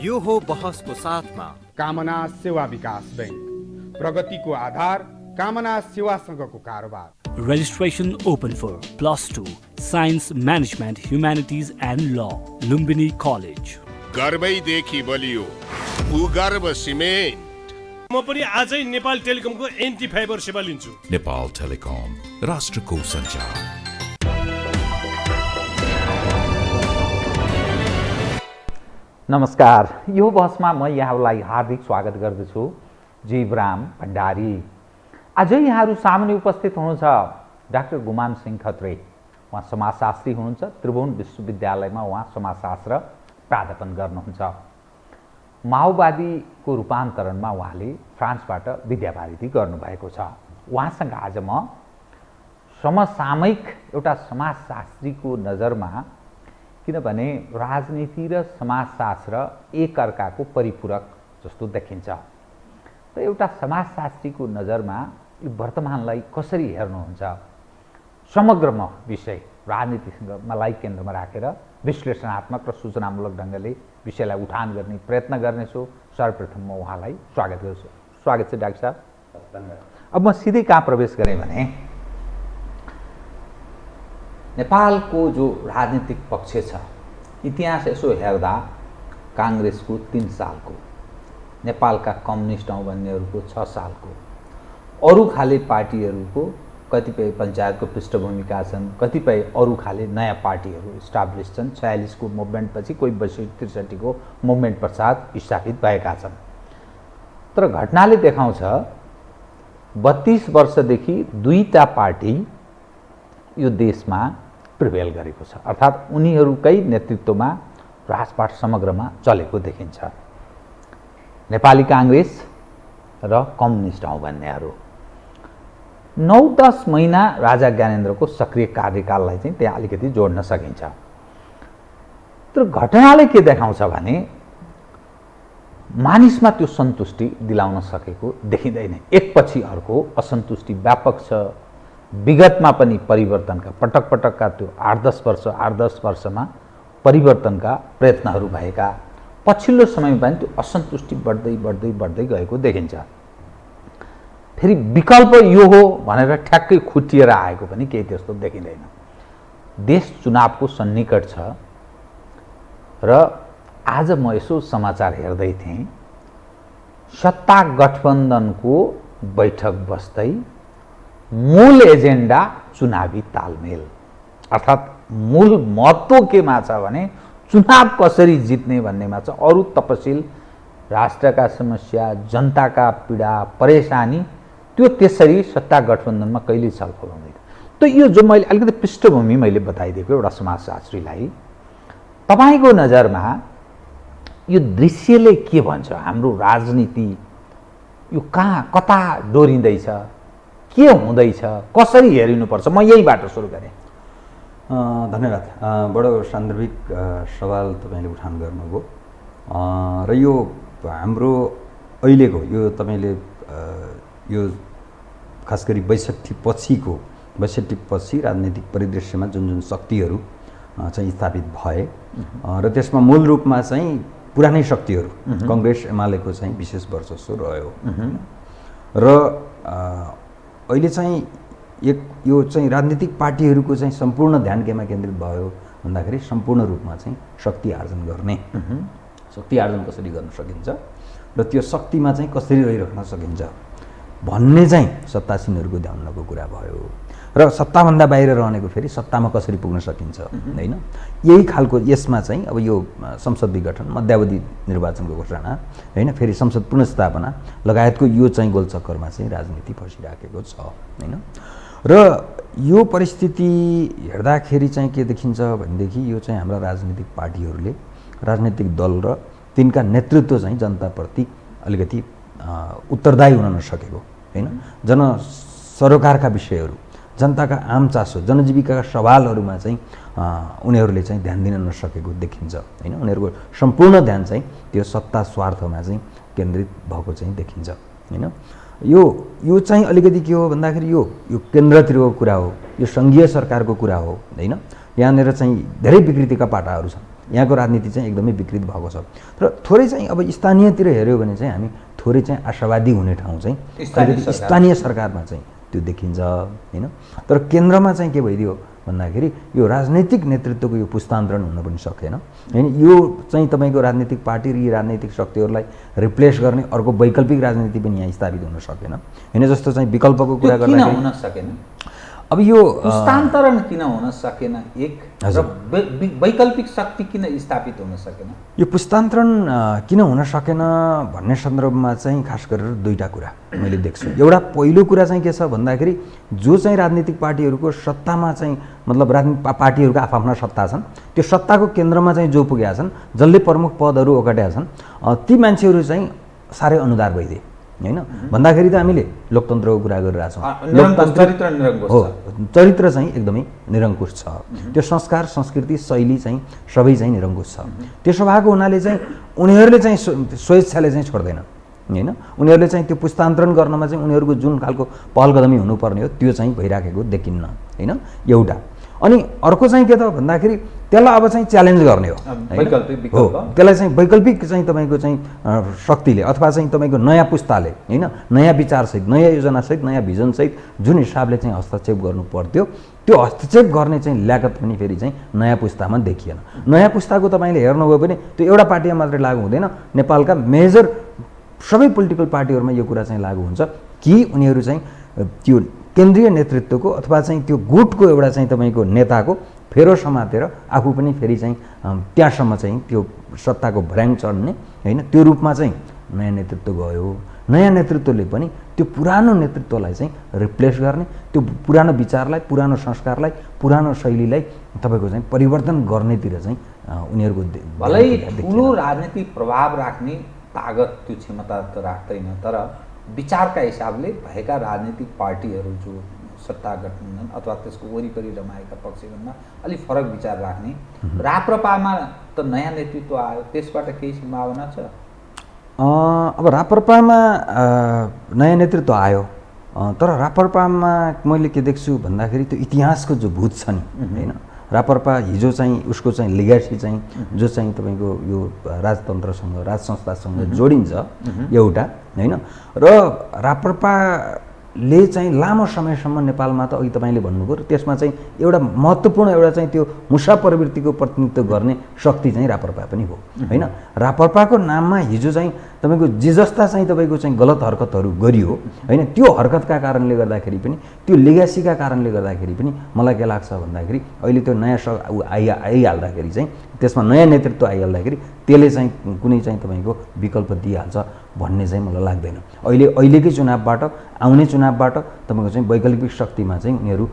यो हो बहसको साथमा कामना सेवा विकास बैंक, प्रगतिको आधार कामना सेवासँगको कारोबार। Registration open for +2 Science Management Humanities and Law, Lumbini College. गर्वैदेखि बलियो भूगर्भ सिमेन्ट। म पनि आजै नेपाल टेलिकमको एन्टी फाइबर सेवा लिन्छु। नेपाल टेलिकम, राष्ट्रको सञ्चार। नमस्कार, यो बहसमा म यहाँलाई हार्दिक स्वागत गर्दछु। जीवराम भण्डारी। आज यहाँहरू सामुन्ने उपस्थित हुनुहुन्छ डाक्टर गुमान सिंह खत्रे। उहाँ समाजशास्त्री हुनुहुन्छ। त्रिभुवन विश्वविद्यालयमा उहाँ समाजशास्त्र प्राध्यापन गर्नुहुन्छ। माओवादीको रूपान्तरणमा उहाँले फ्रान्सबाट विद्यावारिधि गर्नुभएको छ। उहाँसँग आज म समसामयिक एउटा समाजशास्त्रीको नजरमा, किनभने राजनीति र समाजशास्त्र एकअर्काको परिपूरक जस्तो देखिन्छ, र एउटा समाजशास्त्रीको नजरमा यो वर्तमानलाई कसरी हेर्नुहुन्छ, समग्रमा विषय राजनीतिसँग मलाई केन्द्रमा राखेर विश्लेषणात्मक र सूचनामूलक ढङ्गले विषयलाई उठान गर्ने प्रयत्न गर्नेछु। सर्वप्रथम म उहाँलाई स्वागत गर्छु। स्वागत छ डाक्टर साहब। अब म सिधै कहाँ प्रवेश गरेँ भने नेपालको जो राजनीतिक पक्ष छ, इतिहास यसो हेर्दा काङ्ग्रेसको 3 सालको, नेपालका कम्युनिस्ट हौँ भन्नेहरूको 6 सालको, अरू खाले पार्टीहरूको कतिपय पञ्चायतको पृष्ठभूमिका छन्, कतिपय अरू खाले नयाँ पार्टीहरू इस्टाब्लिस छन्। 46 को मुभमेन्टपछि, कोही 62-63 को मुभमेन्ट पश्चात स्थापित भएका छन्। तर घटनाले देखाउँछ 32 वर्षदेखि 2टा पार्टी यो देशमा प्रिभेल गरेको छ, अर्थात् उनीहरूकै नेतृत्वमा राजपाट समग्रमा चलेको देखिन्छ। नेपाली काङ्ग्रेस र कम्युनिस्ट हौँ भन्नेहरू 9-10 महिना राजा ज्ञानेन्द्रको सक्रिय कार्यकाललाई चाहिँ त्यहाँ अलिकति जोड्न सकिन्छ। तर घटनाले के देखाउँछ भने मानिसमा त्यो सन्तुष्टि दिलाउन सकेको देखिँदैन। एकपछि अर्को असन्तुष्टि व्यापक छ। विगतमा पनि परिवर्तनका पटक पटकका त्यो 8-10 वर्षमा परिवर्तनका प्रयत्नहरू भएका, पछिल्लो समयमा पनि त्यो असन्तुष्टि बढ्दै बढ्दै बढ्दै गएको देखिन्छ। फेरि विकल्प यो हो भनेर ठ्याक्कै खुट्टिएर आएको पनि केही त्यस्तो देखिँदैन। देश चुनावको सन्निकट छ र आज म यसो समाचार हेर्दै थिएँ, सत्ता गठबन्धनको बैठक बस्दै मूल एजेन्डा चुनावी तालमेल, अर्थात् मूल महत्त्व केमा छ भने चुनाव कसरी जित्ने भन्नेमा छ। अरू तपसिल, राष्ट्रका समस्या, जनताका पीडा परेशानी, त्यो त्यसरी सत्ता गठबन्धनमा कहिले छलफल हुँदैन। त यो जो मैले अलिकति पृष्ठभूमि मैले बताइदिएको एउटा समाजशास्त्रीलाई, तपाईँको नजरमा यो दृश्यले के भन्छ? हाम्रो राजनीति यो कता डोरिँदैछ, के हुँदैछ, कसरी हेरिनुपर्छ? म यहीबाट सुरु गरेँ। धन्यवाद। बडो सान्दर्भिक सवाल तपाईँले उठान गर्नुभयो। र यो हाम्रो अहिलेको यो तपाईँले यो खास गरी 62 पछि राजनीतिक परिदृश्यमा जुन जुन शक्तिहरू चाहिँ स्थापित भए र त्यसमा मूल रूपमा चाहिँ पुरानै शक्तिहरू कङ्ग्रेस एमालेको चाहिँ विशेष वर्चस्व रह्यो र अहिले चाहिँ यो चाहिँ राजनीतिक पार्टीहरूको चाहिँ सम्पूर्ण ध्यान केमा केन्द्रित भयो भन्दाखेरि सम्पूर्ण रूपमा चाहिँ शक्ति आर्जन गर्ने, शक्ति आर्जन कसरी गर्न सकिन्छ र त्यो शक्तिमा चाहिँ कसरी रहिराख्न सकिन्छ भन्ने चाहिँ सत्तासीनहरूको ध्यानको कुरा भयो। र सत्ताभन्दा बाहिर रहनेको फेरि सत्तामा कसरी पुग्न सकिन्छ, होइन? यही खालको यसमा चाहिँ अब यो संसद विघटन, मध्यावधि निर्वाचनको घोषणा, होइन, फेरि संसद पुनर्स्थापना लगायतको यो चाहिँ गोलचक्करमा चाहिँ राजनीति फसिराखेको छ, होइन? र यो परिस्थिति हेर्दाखेरि चाहिँ के देखिन्छ भनेदेखि यो चाहिँ हाम्रा राजनीतिक पार्टीहरूले, राजनीतिक दल र तिनका नेतृत्व चाहिँ जनताप्रति अलिकति उत्तरदायी हुन नसकेको, होइन? जनसरोकारका विषयहरू, जनताका आम चासो, जनजीविकाका सवालहरूमा चाहिँ उनीहरूले चाहिँ ध्यान दिन नसकेको देखिन्छ, होइन? उनीहरूको सम्पूर्ण ध्यान चाहिँ त्यो सत्ता स्वार्थमा चाहिँ केन्द्रित भएको चाहिँ देखिन्छ, होइन? यो चाहिँ अलिकति के हो भन्दाखेरि यो केन्द्रतिरको कुरा हो, यो सङ्घीय सरकारको कुरा हो, होइन? यहाँनिर चाहिँ धेरै विकृतिका पाटाहरू छन्। यहाँको राजनीति चाहिँ एकदमै विकृत भएको छ। र थोरै चाहिँ अब स्थानीयतिर हेऱ्यो भने चाहिँ हामी थोरै चाहिँ आशावादी हुने ठाउँ चाहिँ स्थानीय सरकारमा चाहिँ त्यो देखिन्छ होइन। तर केन्द्रमा चाहिँ के भइदियो भन्दाखेरि यो राजनैतिक नेतृत्वको यो पुस्तान्तरण हुन पनि सकेन होइन। यो चाहिँ तपाईँको राजनीतिक पार्टी र यी राजनीतिक शक्तिहरूलाई रिप्लेस गर्ने अर्को वैकल्पिक राजनीति पनि यहाँ स्थापित हुन सकेन होइन। जस्तो चाहिँ विकल्पको कुरा गर्दाखेरि हुन सकेन, अब यो हस्तान्तरण किन हुन सकेन, एक र वैकल्पिक शक्ति किन स्थापित हुन सकेन? यो पुस्तान्तरण किन हुन सकेन भन्ने सन्दर्भमा चाहिँ खास गरेर दुईवटा कुरा मैले देख्छु। एउटा पहिलो कुरा चाहिँ के छ भन्दाखेरि जो चाहिँ राजनीतिक पार्टीहरूको सत्तामा चाहिँ मतलब राजनीतिक पार्टीहरूको आफ्ना सत्ता छन्, त्यो सत्ताको केन्द्रमा चाहिँ जो पुगेका छन्, जसले प्रमुख पदहरू ओगटेका छन्, ती मान्छेहरू चाहिँ साह्रै अनुदार भइदिए होइन। भन्दाखेरि त हामीले लोकतन्त्रको कुरा गरिरहेछौँ, चरित्र चाहिँ एकदमै निरङ्कुश छ, त्यो संस्कार संस्कृति शैली चाहिँ सबै चाहिँ निरङ्कुश छ। त्यसो भएको हुनाले चाहिँ उनीहरूले चाहिँ स्वेच्छाले चाहिँ छोड्दैन होइन। उनीहरूले चाहिँ त्यो पुस्तान्तरण गर्नमा चाहिँ उनीहरूको जुन खालको पहल कदमी हुनुपर्ने हो त्यो चाहिँ भइराखेको देखिन्न होइन, एउटा। अनि अर्को चाहिँ के त भन्दाखेरि त्यसलाई अब चाहिँ च्यालेन्ज गर्ने हो, त्यसलाई चाहिँ वैकल्पिक चाहिँ तपाईँको चाहिँ शक्तिले अथवा चाहिँ तपाईँको नयाँ पुस्ताले होइन, नयाँ विचारसहित नयाँ योजनासहित नयाँ भिजनसहित जुन हिसाबले चाहिँ हस्तक्षेप गर्नु पर्थ्यो त्यो हस्तक्षेप गर्ने चाहिँ ल्याकत पनि फेरि चाहिँ नयाँ पुस्तामा देखिएन। नयाँ पुस्ताको तपाईँले हेर्नुभयो भने त्यो एउटा पार्टीमा मात्रै लागु हुँदैन, नेपालका मेजर सबै पोलिटिकल पार्टीहरूमा यो कुरा चाहिँ लागु हुन्छ कि उनीहरू चाहिँ त्यो केन्द्रीय नेतृत्वको अथवा चाहिँ त्यो गुटको एउटा चाहिँ तपाईँको नेताको फेरो समातेर आफू पनि फेरि चाहिँ त्यहाँसम्म चाहिँ त्यो सत्ताको भर्याङ चढ्ने होइन, त्यो रूपमा चाहिँ नयाँ नेतृत्व गयो। नयाँ नेतृत्वले पनि त्यो पुरानो नेतृत्वलाई चाहिँ रिप्लेस गर्ने, त्यो पुरानो विचारलाई, पुरानो संस्कारलाई, पुरानो शैलीलाई तपाईँको चाहिँ परिवर्तन गर्नेतिर चाहिँ उनीहरूको भलै ठुलो राजनीतिक प्रभाव राख्ने तागत त्यो क्षमता त राख्दैन, तर विचारका हिसाबले भएका राजनीतिक पार्टीहरू जो सत्ता गठबन्धन अथवा त्यसको वरिपरि रमाएका पक्षमा अलिक फरक विचार राख्ने, राप्रपामा त नयाँ नेतृत्व आयो, त्यसबाट केही सम्भावना छ? अब राप्रपामा नयाँ नेतृत्व आयो, तर राप्रपामा मैले के देख्छु भन्दाखेरि त्यो इतिहासको जो भूत छ नि होइन, राप्रपा हिजो चाहिँ उसको चाहिँ लिगेसी चाहिँ जो चाहिँ तपाईँको यो राजतन्त्रसँग राज संस्थासँग जोडिन्छ एउटा होइन। र राप्रपाले चाहिँ लामो समयसम्म नेपालमा त अघि तपाईँले भन्नुभयो त्यसमा चाहिँ एउटा महत्त्वपूर्ण एउटा चाहिँ त्यो मुसा प्रवृत्तिको प्रतिनिधित्व गर्ने शक्ति चाहिँ राप्रपा पनि हो होइन। राप्रपाको नाममा हिजो चाहिँ तपाईँको जे जस्ता चाहिँ तपाईँको चाहिँ गलत हरकतहरू गरियो होइन, त्यो हरकतका कारणले गर्दाखेरि पनि त्यो लिगेसीका कारणले गर्दाखेरि पनि मलाई के लाग्छ भन्दाखेरि अहिले त्यो नयाँ आइहाल्दाखेरि चाहिँ त्यसमा नयाँ नेतृत्व आइहाल्दाखेरि त्यसले चाहिँ कुनै चाहिँ तपाईँको विकल्प दिइहाल्छ भन्ने चाहिँ मलाई लाग्दैन। अहिलेकै चुनावबाट आउने चुनावबाट तपाईँको चाहिँ वैकल्पिक शक्तिमा चाहिँ उनीहरू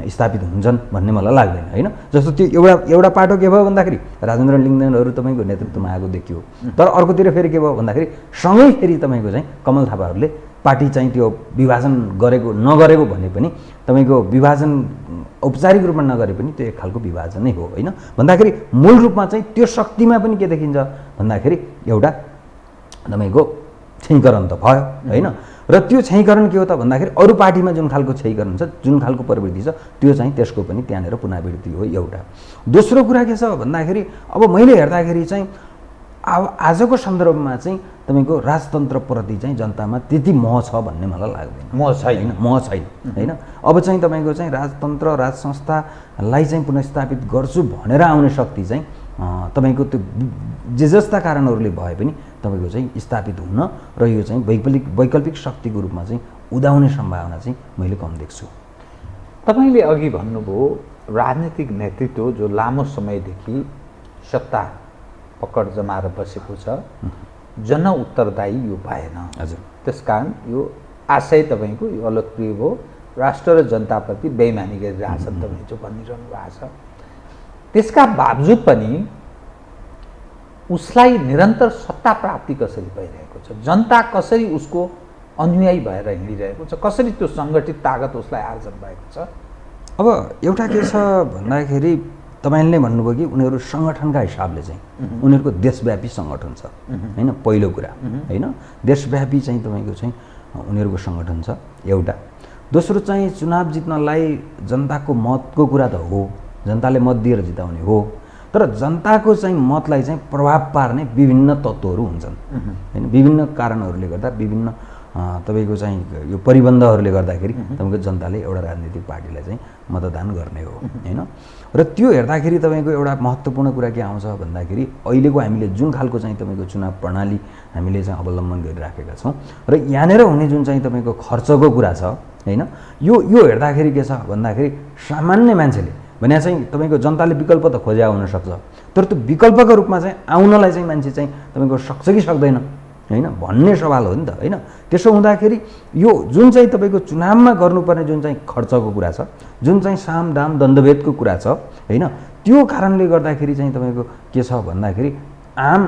स्थापित हुन्छन् भन्ने मलाई लाग्दैन होइन। जस्तो त्यो एउटा पाटो के भयो भन्दाखेरि राजेन्द्र लिङ्गदेनहरू तपाईँको नेतृत्वमा आएको देखियो, तर अर्कोतिर फेरि के भयो भन्दाखेरि सँगै फेरि तपाईँको चाहिँ कमल थापाहरूले पार्टी चाहिँ त्यो विभाजन नगरेको भने पनि तपाईँको विभाजन औपचारिक रूपमा नगरे पनि त्यो एक खालको विभाजन नै हो होइन। भन्दाखेरि मूल रूपमा चाहिँ त्यो शक्तिमा पनि के देखिन्छ भन्दाखेरि एउटा तपाईँको क्षयीकरण त भयो होइन। र त्यो क्षयीकरण के हो त भन्दाखेरि अरू पार्टीमा जुन खालको क्षयीकरण छ, जुन खालको प्रवृत्ति छ, त्यो चाहिँ त्यसको पनि त्यहाँनिर पुनरावृत्ति हो एउटा। दोस्रो कुरा के छ भन्दाखेरि अब मैले हेर्दाखेरि चाहिँ अब आजको सन्दर्भमा चाहिँ तपाईँको राजतन्त्रप्रति चाहिँ जनतामा त्यति मोह छ भन्ने मलाई लाग्दैन, मोह छैन होइन। अब चाहिँ तपाईँको चाहिँ राजतन्त्र राज संस्थालाई चाहिँ पुनर्स्थापित गर्छु भनेर आउने शक्ति चाहिँ तपाईँको त्यो जे जस्ता कारणहरूले भए पनि तपाईँको चाहिँ स्थापित हुन र यो चाहिँ वैकल्पिक शक्तिको रूपमा चाहिँ उदाउने सम्भावना चाहिँ मैले कम देख्छु। तपाईँले अघि भन्नुभयो राजनीतिक नेतृत्व जो लामो समयदेखि सत्ता पकड जमाएर बसेको छ, जन उत्तरदायी यो भएन। हजुर, त्यसकारण यो आशय तपाईँको यो अलोकप्रिय भयो, राष्ट्र र जनताप्रति बेइमानी गरिरहेछन् तपाईँ जो भनिरहनु भएको छ। त्यसका बावजुद पनि उसलाई निरन्तर सत्ता प्राप्ति कसरी भइरहेको छ, जनता कसरी उसको अनुयायी भएर हिँडिरहेको छ, कसरी त्यो सङ्गठित तागत उसलाई आर्जन भएको छ? अब एउटा के छ भन्दाखेरि तपाईँले नै भन्नुभयो कि उनीहरू सङ्गठनका हिसाबले चाहिँ उनीहरूको देशव्यापी सङ्गठन छ होइन, पहिलो कुरा होइन। देशव्यापी चाहिँ तपाईँको चाहिँ उनीहरूको सङ्गठन छ एउटा। दोस्रो चाहिँ चुनाव जित्नलाई जनताको मतको कुरा त हो, जनताले मत दिएर जिताउने हो, तर जनताको चाहिँ मतलाई चाहिँ प्रभाव पार्ने विभिन्न तत्त्वहरू हुन्छन् होइन, विभिन्न कारणहरूले गर्दा विभिन्न तपाईँको चाहिँ यो परिबन्धहरूले गर्दाखेरि तपाईँको जनताले एउटा राजनीतिक पार्टीलाई चाहिँ मतदान गर्ने हो होइन। र त्यो हेर्दाखेरि तपाईँको एउटा महत्त्वपूर्ण कुरा के आउँछ भन्दाखेरि अहिलेको हामीले जुन खालको चाहिँ तपाईँको चुनाव प्रणाली हामीले चाहिँ अवलम्बन गरिराखेका छौँ र यहाँनिर हुने जुन चाहिँ तपाईँको खर्चको कुरा छ होइन, यो हेर्दाखेरि के छ भन्दाखेरि सामान्य मान्छेले भने चाहिँ तपाईँको जनताले विकल्प त खोज्या हुनसक्छ, तर त्यो विकल्पको रूपमा चाहिँ आउनलाई चाहिँ मान्छे चाहिँ तपाईँको सक्छ कि सक्दैन होइन भन्ने सवाल हो नि त होइन। त्यसो हुँदाखेरि यो जुन चाहिँ तपाईँको चुनावमा गर्नुपर्ने जुन चाहिँ खर्चको कुरा छ, जुन चाहिँ साम दाम द्वन्द्वभेदको कुरा छ होइन, त्यो कारणले गर्दाखेरि चाहिँ तपाईँको के छ भन्दाखेरि आम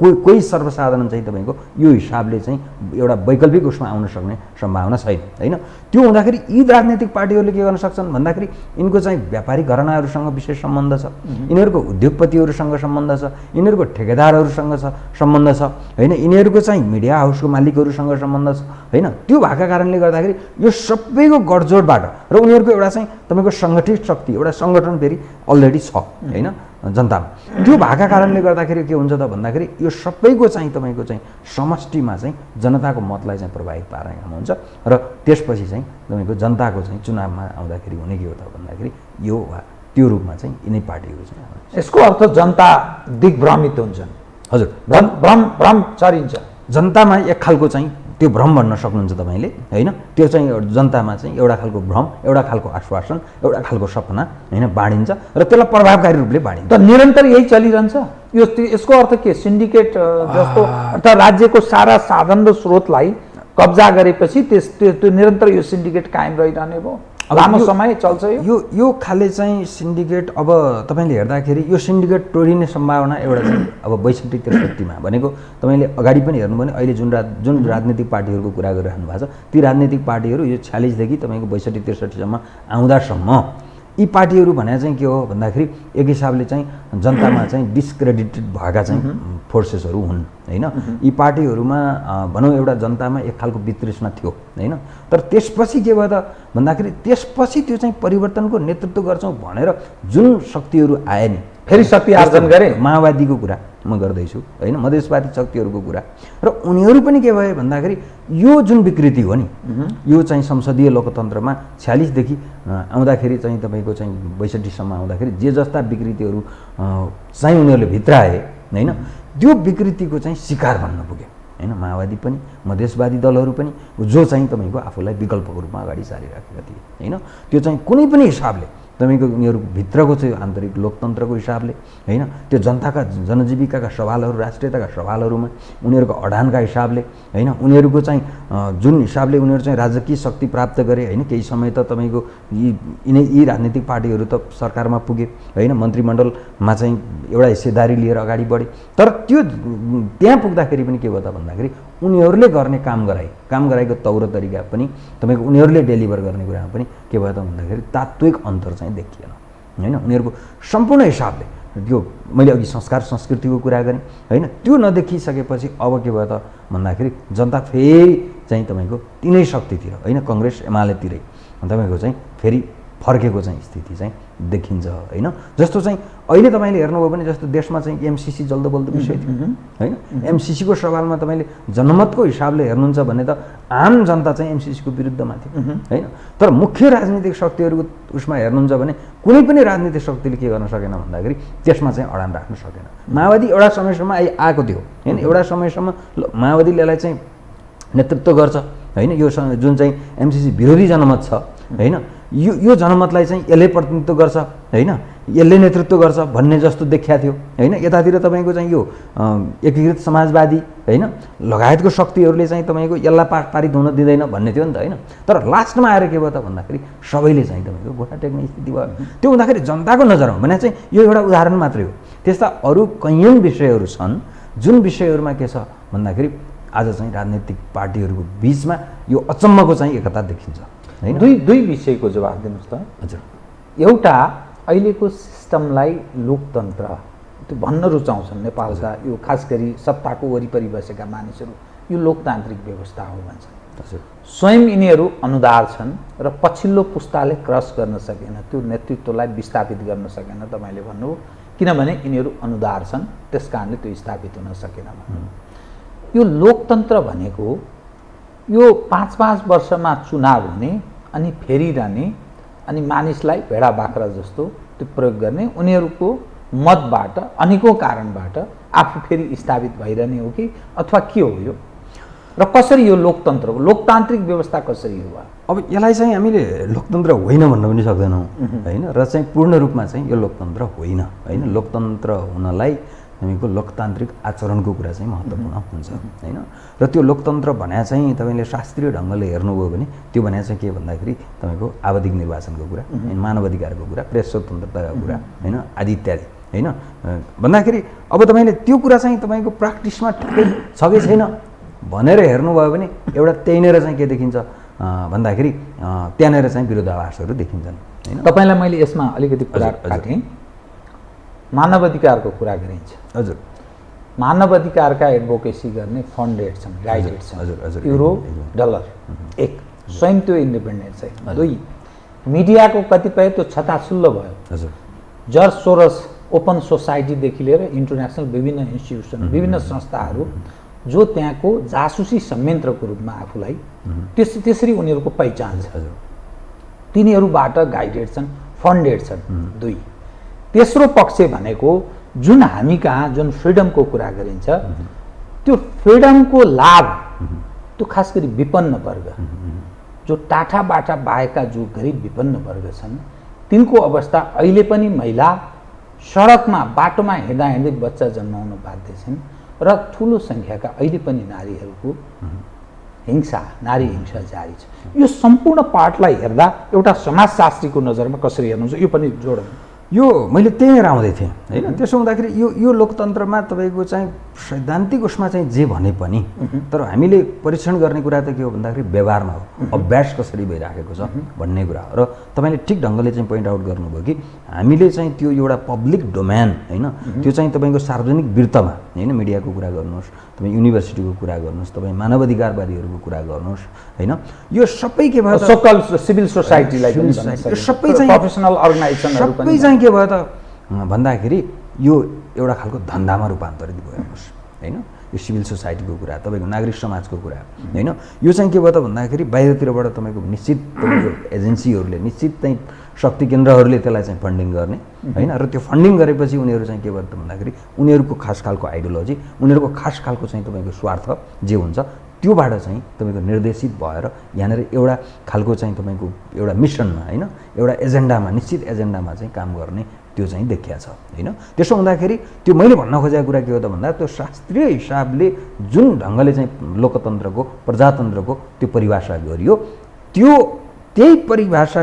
कोही सर्वसाधारण चाहिँ तपाईँको यो हिसाबले चाहिँ एउटा वैकल्पिक उसमा आउन सक्ने सम्भावना छैन होइन। त्यो हुँदाखेरि यी राजनीतिक पार्टीहरूले के गर्न सक्छन् भन्दाखेरि यिनको चाहिँ व्यापारिक घरानाहरूसँग विशेष सम्बन्ध छ, यिनीहरूको उद्योगपतिहरूसँग सम्बन्ध छ, यिनीहरूको ठेकेदारहरूसँग सम्बन्ध छ होइन, यिनीहरूको चाहिँ मिडिया हाउसको मालिकहरूसँग सम्बन्ध छ होइन। त्यो भएका कारणले गर्दाखेरि यो सबैको गठजोडबाट र उनीहरूको एउटा चाहिँ तपाईँको सङ्गठित शक्ति एउटा सङ्गठन फेरि अलरेडी छ होइन जनतामा, त्यो भएका कारणले गर्दाखेरि के हुन्छ त भन्दाखेरि यो सबैको चाहिँ तपाईँको चाहिँ समष्टिमा चाहिँ जनताको मतलाई चाहिँ प्रभावित पार्ने काम हुन्छ र त्यसपछि चाहिँ तपाईँको जनताको चाहिँ चुनावमा आउँदाखेरि हुने के हो त भन्दाखेरि यो वा त्यो रूपमा चाहिँ यिनै पार्टीहरू चाहिँ यसको अर्थ जनता दिग्भ्रमित हुन्छन्। हजुर, भ्रम चरिन्छ। जनतामा एक खालको चाहिँ त्यो भ्रम भन्न सक्नुहुन्छ तपाईँले होइन, त्यो चाहिँ जनतामा चाहिँ एउटा खालको भ्रम, एउटा खालको आश्वासन, एउटा खालको सपना होइन बाँडिन्छ र त्यसलाई प्रभावकारी रूपले बाँडिन्छ। त निरन्तर यही चलिरहन्छ। यसको अर्थ के सिन्डिकेट जस्तो अर्थात् राज्यको सारा साधन र स्रोतलाई कब्जा गरेपछि त्यो निरन्तर यो सिन्डिकेट कायम रहिरहने भयो, लामो समय चल्छ यो खाले चाहिँ सिन्डिकेट। अब तपाईँले हेर्दाखेरि यो सिन्डिकेट तोडिने सम्भावना एउटा चाहिँ अब 62-63 भनेको तपाईँले अगाडि पनि हेर्नुभयो भने अहिले जुन राजनीतिक पार्टीहरूको कुरा गरिरहनु भएको छ ती राजनीतिक पार्टीहरू यो 46 देखि तपाईँको 62-63सम्म आउँदासम्म यी पार्टीहरू भने चाहिँ के हो भन्दाखेरि एक हिसाबले चाहिँ जनतामा चाहिँ डिस्क्रेडिटेड भएका चाहिँ फोर्सेसहरू हुन् होइन। यी पार्टीहरूमा भनौँ एउटा जनतामा एक खालको वितृष्णा थियो होइन, तर त्यसपछि के भयो त भन्दाखेरि त्यसपछि त्यो चाहिँ परिवर्तनको नेतृत्व गर्छौँ भनेर जुन शक्तिहरू आए नि फेरि शक्ति आर्जन गरे। माओवादीको कुरा म गर्दैछु होइन, मधेसवादी शक्तिहरूको कुरा, र उनीहरू पनि के भयो भन्दाखेरि यो जुन विकृति हो नि यो चाहिँ संसदीय लोकतन्त्रमा 46 देखि आउँदाखेरि चाहिँ तपाईँको चाहिँ 62सम्म आउँदाखेरि जे जस्ता विकृतिहरू चाहिँ उनीहरूले भित्राए होइन, त्यो विकृतिको चाहिँ शिकार बन्न पुग्यो होइन। माओवादी पनि मधेसवादी दलहरू पनि जो चाहिँ तपाईँको आफूलाई विकल्पको रूपमा अगाडि सारिराखेका थिए होइन, त्यो चाहिँ कुनै पनि हिसाबले तपाईँको उनीहरूको भित्रको चाहिँ आन्तरिक लोकतन्त्रको हिसाबले होइन, त्यो जनताका जनजीविकाका सवालहरू राष्ट्रियताका सवालहरूमा उनीहरूको अडानका हिसाबले होइन, उनीहरूको चाहिँ जुन हिसाबले उनीहरू चाहिँ राजकीय शक्ति प्राप्त गरे होइन, केही समय त तपाईँको यी राजनीतिक पार्टीहरू त सरकारमा पुगे होइन, मन्त्रीमण्डलमा चाहिँ एउटा हिस्सेदारी लिएर अगाडि बढे, तर त्यो त्यहाँ पुग्दाखेरि पनि के भयो त भन्दाखेरि उनीहरूले गर्ने काम गराएको तौर तरिका पनि तपाईँको उनीहरूले डेलिभर गर्ने कुरामा पनि के भयो त भन्दाखेरि तात्विक अन्तर चाहिँ देखिएन होइन। उनीहरूको सम्पूर्ण हिसाबले त्यो मैले अघि संस्कार संस्कृतिको कुरा गरेँ होइन, त्यो नदेखिसकेपछि अब के भयो त भन्दाखेरि जनता फेरि चाहिँ तपाईँको तिनै शक्तितिर होइन कङ्ग्रेस एमालेतिरै तपाईँको चाहिँ फेरि फर्केको चाहिँ स्थिति चाहिँ देखिन्छ होइन। जस्तो चाहिँ अहिले तपाईँले हेर्नुभयो भने जस्तो देशमा चाहिँ एमसिसी जल्दो बल्दो विषय थियो होइन, एमसिसीको सवालमा तपाईँले जनमतको हिसाबले हेर्नुहुन्छ भने त आम जनता चाहिँ एमसिसीको विरुद्धमा थियो होइन, तर मुख्य राजनीतिक शक्तिहरूको उसमा हेर्नुहुन्छ भने कुनै पनि राजनीतिक शक्तिले के गर्न सकेन भन्दाखेरि त्यसमा चाहिँ अडान राख्न सकेन। माओवादी एउटा समयसम्म आएको थियो होइन, एउटा समयसम्म माओवादीले यसलाई चाहिँ नेतृत्व गर्छ होइन, यो जुन चाहिँ एमसिसी विरोधी जनमत छ होइन, यो जनमतलाई चाहिँ यसले प्रतिनिधित्व गर्छ होइन, यसले नेतृत्व गर्छ भन्ने जस्तो देखिया थियो होइन। यतातिर तपाईँको चाहिँ यो एकीकृत समाजवादी होइन लगायतको शक्तिहरूले चाहिँ तपाईँको यसलाई पारित हुन दिँदैन भन्ने थियो नि त होइन, तर लास्टमा आएर के भयो त भन्दाखेरि सबैले चाहिँ तपाईँको गोठा टेक्ने स्थिति भयो। त्यो हुँदाखेरि जनताको नजरमा भने चाहिँ यो एउटा उदाहरण मात्रै हो, त्यस्ता अरू कैयौँ विषयहरू छन् जुन विषयहरूमा के छ भन्दाखेरि आज चाहिँ राजनीतिक पार्टीहरूको बिचमा यो अचम्मको चाहिँ एकता देखिन्छ होइन। दुई विषयको जवाब दिनुहोस् त। हजुर, एउटा अहिलेको सिस्टमलाई लोकतन्त्र त्यो भन्न रुचाउँछन् नेपालका यो खास गरी सत्ताको वरिपरि बसेका मानिसहरू, यो लोकतान्त्रिक व्यवस्था हो भन्छन्। हजुर, स्वयं यिनीहरू अनुदार छन् र पछिल्लो पुस्ताले क्रस गर्न सकेन, त्यो नेतृत्वलाई विस्थापित गर्न सकेन। तपाईँले भन्नुभयो किनभने यिनीहरू अनुदार छन्, त्यस कारणले त्यो स्थापित हुन सकेन। यो लोकतन्त्र भनेको यो 5-5 वर्षमा चुनाव हुने अनि फेरिरहने अनि मानिसलाई भेडा बाख्रा जस्तो त्यो प्रयोग गर्ने, उनीहरूको मतबाट अनेकौँ कारणबाट आफू फेरि स्थापित भइरहने हो कि अथवा के हो यो, र कसरी यो लोकतन्त्रको लोकतान्त्रिक व्यवस्था कसरी हो? अब यसलाई चाहिँ हामीले लोकतन्त्र होइन भन्न पनि सक्दैनौँ होइन, र चाहिँ पूर्ण रूपमा चाहिँ यो लोकतन्त्र होइन होइन। लोकतन्त्र हुनलाई हामीको लोकतान्त्रिक आचरणको कुरा चाहिँ महत्त्वपूर्ण हुन्छ होइन। र त्यो लोकतन्त्र भने चाहिँ तपाईँले शास्त्रीय ढङ्गले हेर्नुभयो भने त्यो भने चाहिँ के भन्दाखेरि तपाईँको आवधिक निर्वाचनको कुरा, मानवाधिकारको कुरा, प्रेस स्वतन्त्रताको कुरा होइन, आदि इत्यादि होइन। भन्दाखेरि अब तपाईँले त्यो कुरा चाहिँ तपाईँको प्र्याक्टिसमा ठिकै छ कि छैन भनेर हेर्नुभयो भने एउटा त्यहीँनिर चाहिँ के देखिन्छ भन्दाखेरि त्यहाँनिर चाहिँ विरोधाभासहरू देखिन्छन् होइन। तपाईँलाई मैले यसमा अलिकति कुरा काटेँ, मानवाधिकारको कुरा गरिन्छ। हजुर, मानवाधिकारका एडभोकेसी गर्ने फन्डेड छन्, गाइडेड छन्, युरो डलर। एक स्वयं त्यो इन्डिपेन्डेन्ट छैन। दुई, मिडियाको कतिपय त्यो छताछुल्लो भयो। हजुर, जर्ज सोरस ओपन सोसाइटीदेखि लिएर इन्टरनेसनल विभिन्न इन्स्टिट्युसन, विभिन्न संस्थाहरू जो त्यहाँको जासुसी संयन्त्रको रूपमा आफूलाई त्यसरी उनीहरूको पहिचान छ, तिनीहरूबाट गाइडेड छन्, फन्डेड छन्। दुई, तेस्रो पक्ष भनेको जुन हामी कहाँ जुन फ्रिडमको कुरा गरिन्छ, त्यो फ्रिडमको लाभ त्यो खास गरी विपन्न वर्ग, जो टाठा बाठा बाहेका जो गरिब विपन्न वर्ग छन्, तिनको अवस्था अहिले पनि महिला सडकमा बाटोमा हिँड्दा हिँड्दै बच्चा जन्माउन बाध्य छन्, र ठुलो सङ्ख्याका अहिले पनि नारीहरूको हिंसा, नारी हिंसा जारी छ। यो सम्पूर्ण पार्टलाई हेर्दा एउटा समाजशास्त्रीको नजरमा कसरी हेर्नुहुन्छ यो पनि जोडौँ। यो मैले त्यहीँनिर आउँदै थिएँ होइन। त्यसो हुँदाखेरि यो लोकतन्त्रमा तपाईँको चाहिँ सैद्धान्तिक उसमा चाहिँ जे भने पनि, तर हामीले परीक्षण गर्ने कुरा त के हो भन्दाखेरि व्यवहारमा हो, अभ्यास कसरी भइराखेको छ भन्ने कुरा हो। र तपाईँले ठिक ढङ्गले चाहिँ पोइन्ट आउट गर्नुभयो कि हामीले चाहिँ त्यो एउटा पब्लिक डोमेन होइन, त्यो चाहिँ तपाईँको सार्वजनिक वृत्तमा होइन, मिडियाको कुरा गर्नुहोस्, तपाईँ युनिभर्सिटीको कुरा गर्नुहोस्, तपाईँ मानवाधिकारवादीहरूको कुरा गर्नुहोस् होइन, यो सबै के भयो सोकल सिभिल सोसाइटीलाई सबै चाहिँ प्रोफेसनल अर्गनाइजेसनहरू सबै चाहिँ के भयो त भन्दाखेरि यो एउटा खालको धन्दामा रूपान्तरित भयो हेर्नुहोस् होइन। यो सिभिल सोसाइटीको कुरा, तपाईँको नागरिक समाजको कुरा होइन, यो चाहिँ के भयो त भन्दाखेरि बाहिरतिरबाट तपाईँको निश्चित तपाईँको एजेन्सीहरूले, निश्चित चाहिँ शक्ति केन्द्रहरूले त्यसलाई चाहिँ फन्डिङ गर्ने होइन। र त्यो फन्डिङ गरेपछि उनीहरू चाहिँ के भयो त भन्दाखेरि उनीहरूको खास खालको आइडियोलोजी, उनीहरूको खास खालको चाहिँ तपाईँको स्वार्थ जे हुन्छ त्योबाट चाहिँ तपाईँको निर्देशित भएर यहाँनिर एउटा खालको चाहिँ तपाईँको एउटा मिसनमा होइन, एउटा एजेन्डामा, निश्चित एजेन्डामा चाहिँ काम गर्ने त्यो चाहिँ देखिया छ होइन। त्यसो हुँदाखेरि त्यो मैले भन्न खोजेको कुरा के हो त भन्दा त्यो शास्त्रीय हिसाबले जुन ढङ्गले चाहिँ लोकतन्त्रको, प्रजातन्त्रको त्यो परिभाषा गरियो, त्यही परिभाषा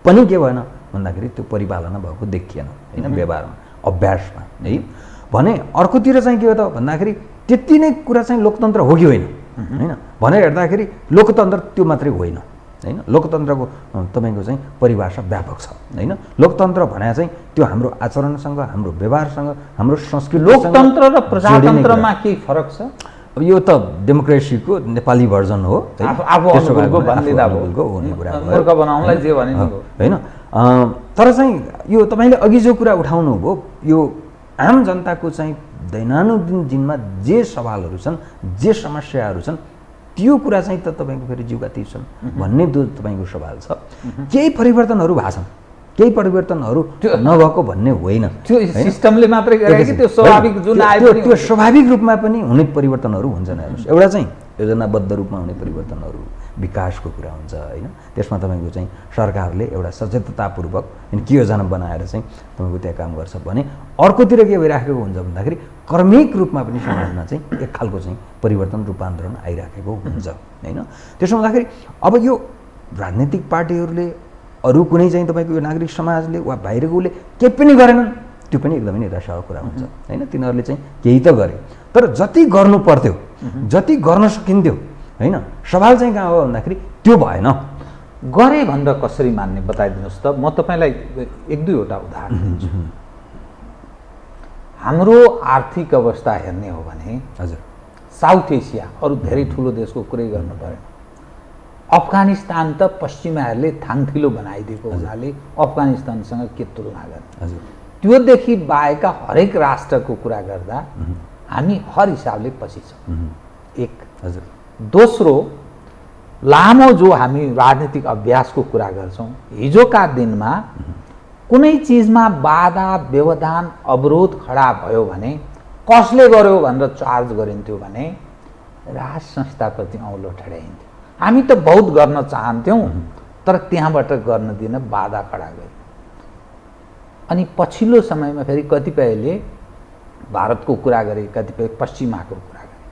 पनि के भएन भन्दाखेरि त्यो परिपालना भएको देखिएन होइन, व्यवहारमा, अभ्यासमा है। भने अर्कोतिर चाहिँ के हो त भन्दाखेरि त्यति नै कुरा चाहिँ लोकतन्त्र हो कि होइन होइन भनेर हेर्दाखेरि लोकतन्त्र त्यो मात्रै होइन होइन। लोकतन्त्रको तपाईँको चाहिँ परिभाषा व्यापक छ होइन। लोकतन्त्र भने चाहिँ त्यो हाम्रो आचरणसँग, हाम्रो व्यवहारसँग, हाम्रो संस्कृति, लोकतन्त्र र प्रजातन्त्रमा केही फरक छ? अब यो त डेमोक्रेसीको नेपाली भर्जन हो, होइन। तर चाहिँ यो तपाईँले अघि जो कुरा उठाउनु भयो, यो आम जनताको चाहिँ दैनन्दिन दिनमा जे सवालहरू छन्, जे समस्याहरू छन्, त्यो कुरा चाहिँ त तपाईँको फेरि जीवका ती छन् भन्ने त्यो तपाईँको सवाल छ। केही परिवर्तनहरू भएको छन्, केही परिवर्तनहरू नभएको भन्ने होइन, त्यो सिस्टमले मात्रै गरेको कि त्यो स्वाभाविक जुन आयो त्यो स्वाभाविक रूपमा पनि हुने परिवर्तनहरू हुन्छन् हेर्नुहोस्। एउटा चाहिँ योजनाबद्ध रूपमा हुने परिवर्तनहरू, विकासको कुरा हुन्छ होइन। त्यसमा तपाईँको चाहिँ सरकारले एउटा सचेततापूर्वक के योजना बनाएर चाहिँ तपाईँको त्यहाँ काम गर्छ भने, अर्कोतिर के भइराखेको हुन्छ भन्दाखेरि क्रमिक रूपमा पनि समाजमा चाहिँ एक खालको चाहिँ परिवर्तन, रूपान्तरण आइराखेको हुन्छ होइन। त्यसो हुँदाखेरि अब यो राजनीतिक पार्टीहरूले, अरू कुनै चाहिँ तपाईँको यो नागरिक समाजले वा बाहिरकोले केही पनि गरेनन्, त्यो पनि एकदमै निराशाको कुरा हुन्छ होइन। तिनीहरूले चाहिँ केही त गरे, तर जति गर्नु पर्थ्यो, जति गर्न सकिन्थ्यो होइन, सवाल चाहिँ कहाँ हो भन्दाखेरि त्यो भएन। गरे भनेर कसरी मान्ने बताइदिनुहोस् त। म तपाईँलाई 1-2वटा उदाहरण दिन्छु। हाम्रो आर्थिक अवस्था हेर्ने हो भने हजुर, साउथ एसिया अरू धेरै ठुलो देशको कुरै गर्नु पऱ्यो, अफगानिस्तान त पश्चिमाहरूले थाङथिलो बनाइदिएको हुनाले अफगानिस्तानसँग के तुलना गर्ने। हजुर, त्योदेखि बाहेकका हरेक राष्ट्रको कुरा गर्दा हामी हर हिसाबले पछि छौँ। एक हजुर। दोस्रो, लामो जो हामी राजनीतिक अभ्यासको कुरा गर्छौँ, हिजोका दिनमा कुनै चिजमा बाधा व्यवधान अवरोध खडा भयो भने कसले गर्यो भनेर चार्ज गरिन्थ्यो भने राज संस्थाप्रति औँलो ठड्याइन्थ्यो। हामी त बहुत गर्न चाहन्थ्यौँ तर त्यहाँबाट गर्न दिन बाधा खडा गर्यो। अनि पछिल्लो समयमा फेरि कतिपयले भारतको कुरा गरे, कतिपय पश्चिमाको कुरा गरे।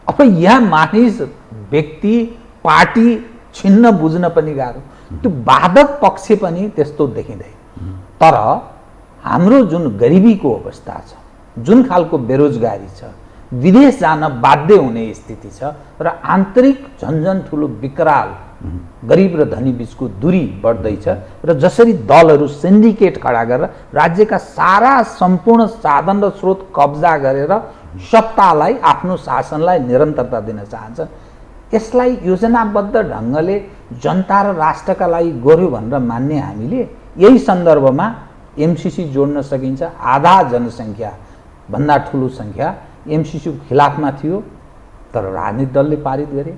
अब यहाँ मानिस, व्यक्ति, पार्टी छिन्न बुझ्न पनि गाह्रो। त्यो बाधक पक्ष पनि त्यस्तो देखिँदैन। तर हाम्रो जुन गरिबीको अवस्था छ, जुन खालको बेरोजगारी छ, विदेश जान बाध्य हुने स्थिति छ र आन्तरिक झन्झन ठुलो विकराल गरिब र धनी बीचको दूरी बढ्दैछ र जसरी दलहरू सिन्डिकेट खडा गरेर राज्यका सारा सम्पूर्ण साधन र स्रोत कब्जा गरेर सत्तालाई, आफ्नो शासनलाई निरन्तरता दिन चाहन्छ, यसलाई योजनाबद्ध ढङ्गले जनता र राष्ट्रका लागि गर्यो भनेर मान्ने हामीले यही सन्दर्भमा एमसिसी जोड्न सकिन्छ। आधा जनसङ्ख्या भन्दा ठुलो सङ्ख्या एमसिसीको खिलाफमा थियो तर राजनीतिक दलले पारित गरे।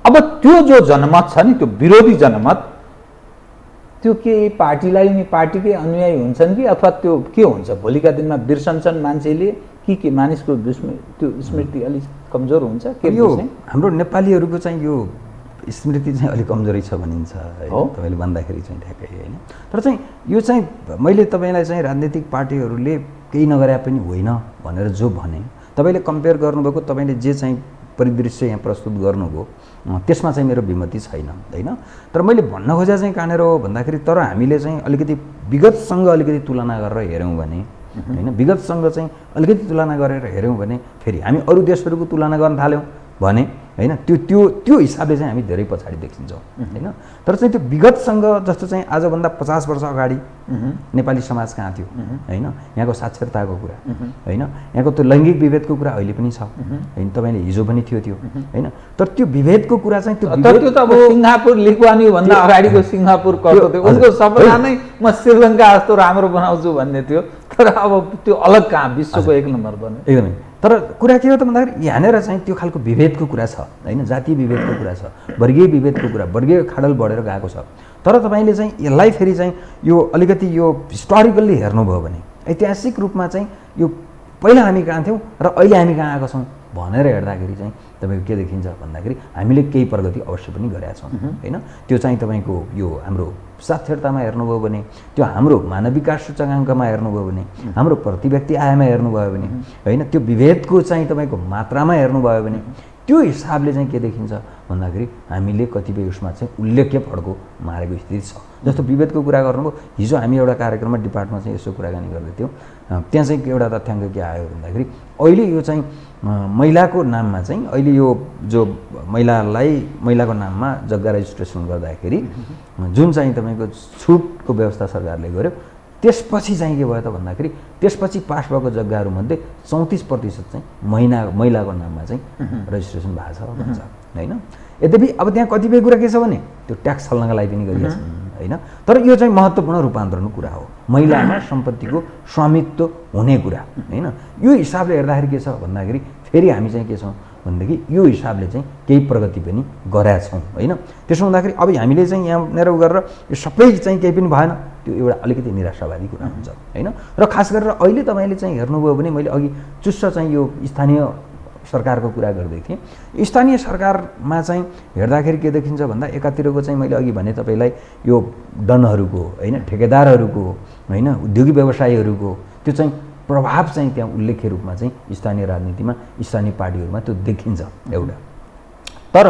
अब त्यो जो जनमत छ नि, त्यो विरोधी जनमत, त्यो के पार्टीलाई नि पार्टीकै अनुयायी हुन्छन् कि अथवा त्यो के हुन्छ? भोलिका दिनमा बिर्सन्छन् मान्छेले कि मानिसको त्यो स्मृति अलिक कमजोर हुन्छ के? यो हाम्रो नेपालीहरूको चाहिँ यो स्मृति चाहिँ अलिक कमजोरी छ भनिन्छ होइन, तपाईँले भन्दाखेरि चाहिँ ठ्याक्कै होइन। तर चाहिँ यो चाहिँ मैले तपाईँलाई चाहिँ राजनीतिक पार्टीहरूले केही नगरे पनि होइन भनेर जो भने, तपाईँले कम्पेयर गर्नुभएको, तपाईँले जे चाहिँ परिदृश्य यहाँ प्रस्तुत गर्नुभयो त्यसमा चाहिँ मेरो विमति छैन होइन। तर मैले भन्न खोजेको चाहिँ कहाँनिर हो भन्दाखेरि, तर हामीले चाहिँ अलिकति विगतसँग अलिकति तुलना गरेर हेऱ्यौँ भने होइन, विगतसँग चाहिँ अलिकति तुलना गरेर हेऱ्यौँ भने फेरि हामी अरू देशहरूको तुलना गर्न थाल्यौँ भने होइन, त्यो हिसाबले चाहिँ हामी धेरै पछाडि देखिन्छौँ होइन। तर चाहिँ त्यो विगतसँग, जस्तो चाहिँ आजभन्दा 50 वर्ष अगाडि नेपाली समाज कहाँ थियो होइन, यहाँको साक्षरताको कुरा होइन, यहाँको त्यो लैङ्गिक विभेदको कुरा अहिले पनि छ होइन, तपाईँले हिजो पनि थियो होइन। तर त्यो विभेदको कुरा चाहिँ त्यो त अब सिङ्गापुर लिक्वानी भन्दा अगाडिको सिङ्गापुर कस्तो थियो, उसको सपना नै म श्रीलङ्का जस्तो राम्रो बनाउँछु भन्ने थियो। तर अब त्यो अलग कहाँ, विश्वको 1 नम्बर बन्यो एकदमै। तर कुरा के हो त भन्दाखेरि यहाँनिर चाहिँ त्यो खालको विभेदको कुरा छ होइन, जातीय विभेदको कुरा छ, वर्गीय विभेदको कुरा, वर्गीय खाडल बढेर गएको छ। तर तपाईँले चाहिँ यसलाई फेरि चाहिँ यो अलिकति यो हिस्टोरिकल्ली हेर्नुभयो भने, ऐतिहासिक रूपमा चाहिँ यो पहिला हामी कहाँ थियौँ र अहिले हामी कहाँ आएको छौँ भनेर हेर्दाखेरि चाहिँ तपाईँको के देखिन्छ भन्दाखेरि हामीले केही प्रगति अवश्य पनि गरेका छौँ होइन। त्यो चाहिँ तपाईँको यो हाम्रो साक्षरतामा हेर्नुभयो भने, त्यो हाम्रो मानव विकास सूचकाङ्कमा हेर्नुभयो भने, हाम्रो प्रति व्यक्ति आयमा हेर्नुभयो भने होइन, त्यो विभेदको चाहिँ तपाईँको मात्रामा हेर्नुभयो भने, त्यो हिसाबले चाहिँ के देखिन्छ भन्दाखेरि हामीले कतिपय उसमा चाहिँ उल्लेख्य फड्को मारेको स्थिति छ। जस्तो विभेदको कुरा गर्नुभयो, हिजो हामी एउटा कार्यक्रममा डिपार्टमा चाहिँ यसो कुराकानी गर्दै थियौँ, त्यहाँ चाहिँ एउटा तथ्याङ्क के आयो भन्दाखेरि अहिले यो चाहिँ महिलाको नाममा चाहिँ अहिले यो जो महिलाको नाममा जग्गा रेजिस्ट्रेसन गर्दाखेरि जुन चाहिँ तपाईँको छुटको व्यवस्था सरकारले गर्यो, त्यसपछि चाहिँ के भयो त भन्दाखेरि त्यसपछि पास भएको जग्गाहरूमध्ये 34% चाहिँ महिलाको नाममा चाहिँ रेजिस्ट्रेसन भएको छ भन्छ होइन। यद्यपि अब त्यहाँ कतिपय कुरा के छ भने त्यो ट्याक्स छल्नका लागि पनि गरिएको छ होइन। तर यो चाहिँ महत्त्वपूर्ण रूपान्तरणको कुरा हो, महिलामा सम्पत्तिको स्वामित्व हुने कुरा होइन। यो हिसाबले हेर्दाखेरि के छ भन्दाखेरि फेरि हामी चाहिँ के छौँ भनेदेखि यो हिसाबले चाहिँ केही प्रगति पनि गरेका छौँ होइन। त्यसो हुँदाखेरि अब हामीले चाहिँ यहाँनिर गरेर यो सबै चाहिँ केही पनि भएन, त्यो एउटा अलिकति निराशावादी कुरा हुन्छ होइन। र खास गरेर अहिले तपाईँले चाहिँ हेर्नुभयो भने, मैले अघि चुस्स चाहिँ यो स्थानीय सरकारको कुरा गर्दै थिएँ। स्थानीय सरकारमा चाहिँ हेर्दाखेरि के देखिन्छ भन्दा, एकातिरको चाहिँ मैले अघि भने तपाईँलाई यो डनहरूको होइन, ठेकेदारहरूको होइन, उद्योगी व्यवसायीहरूको त्यो चाहिँ प्रभाव चाहिँ त्यहाँ उल्लेख्य रूपमा चाहिँ स्थानीय राजनीतिमा, स्थानीय पार्टीहरूमा त्यो देखिन्छ एउटा। तर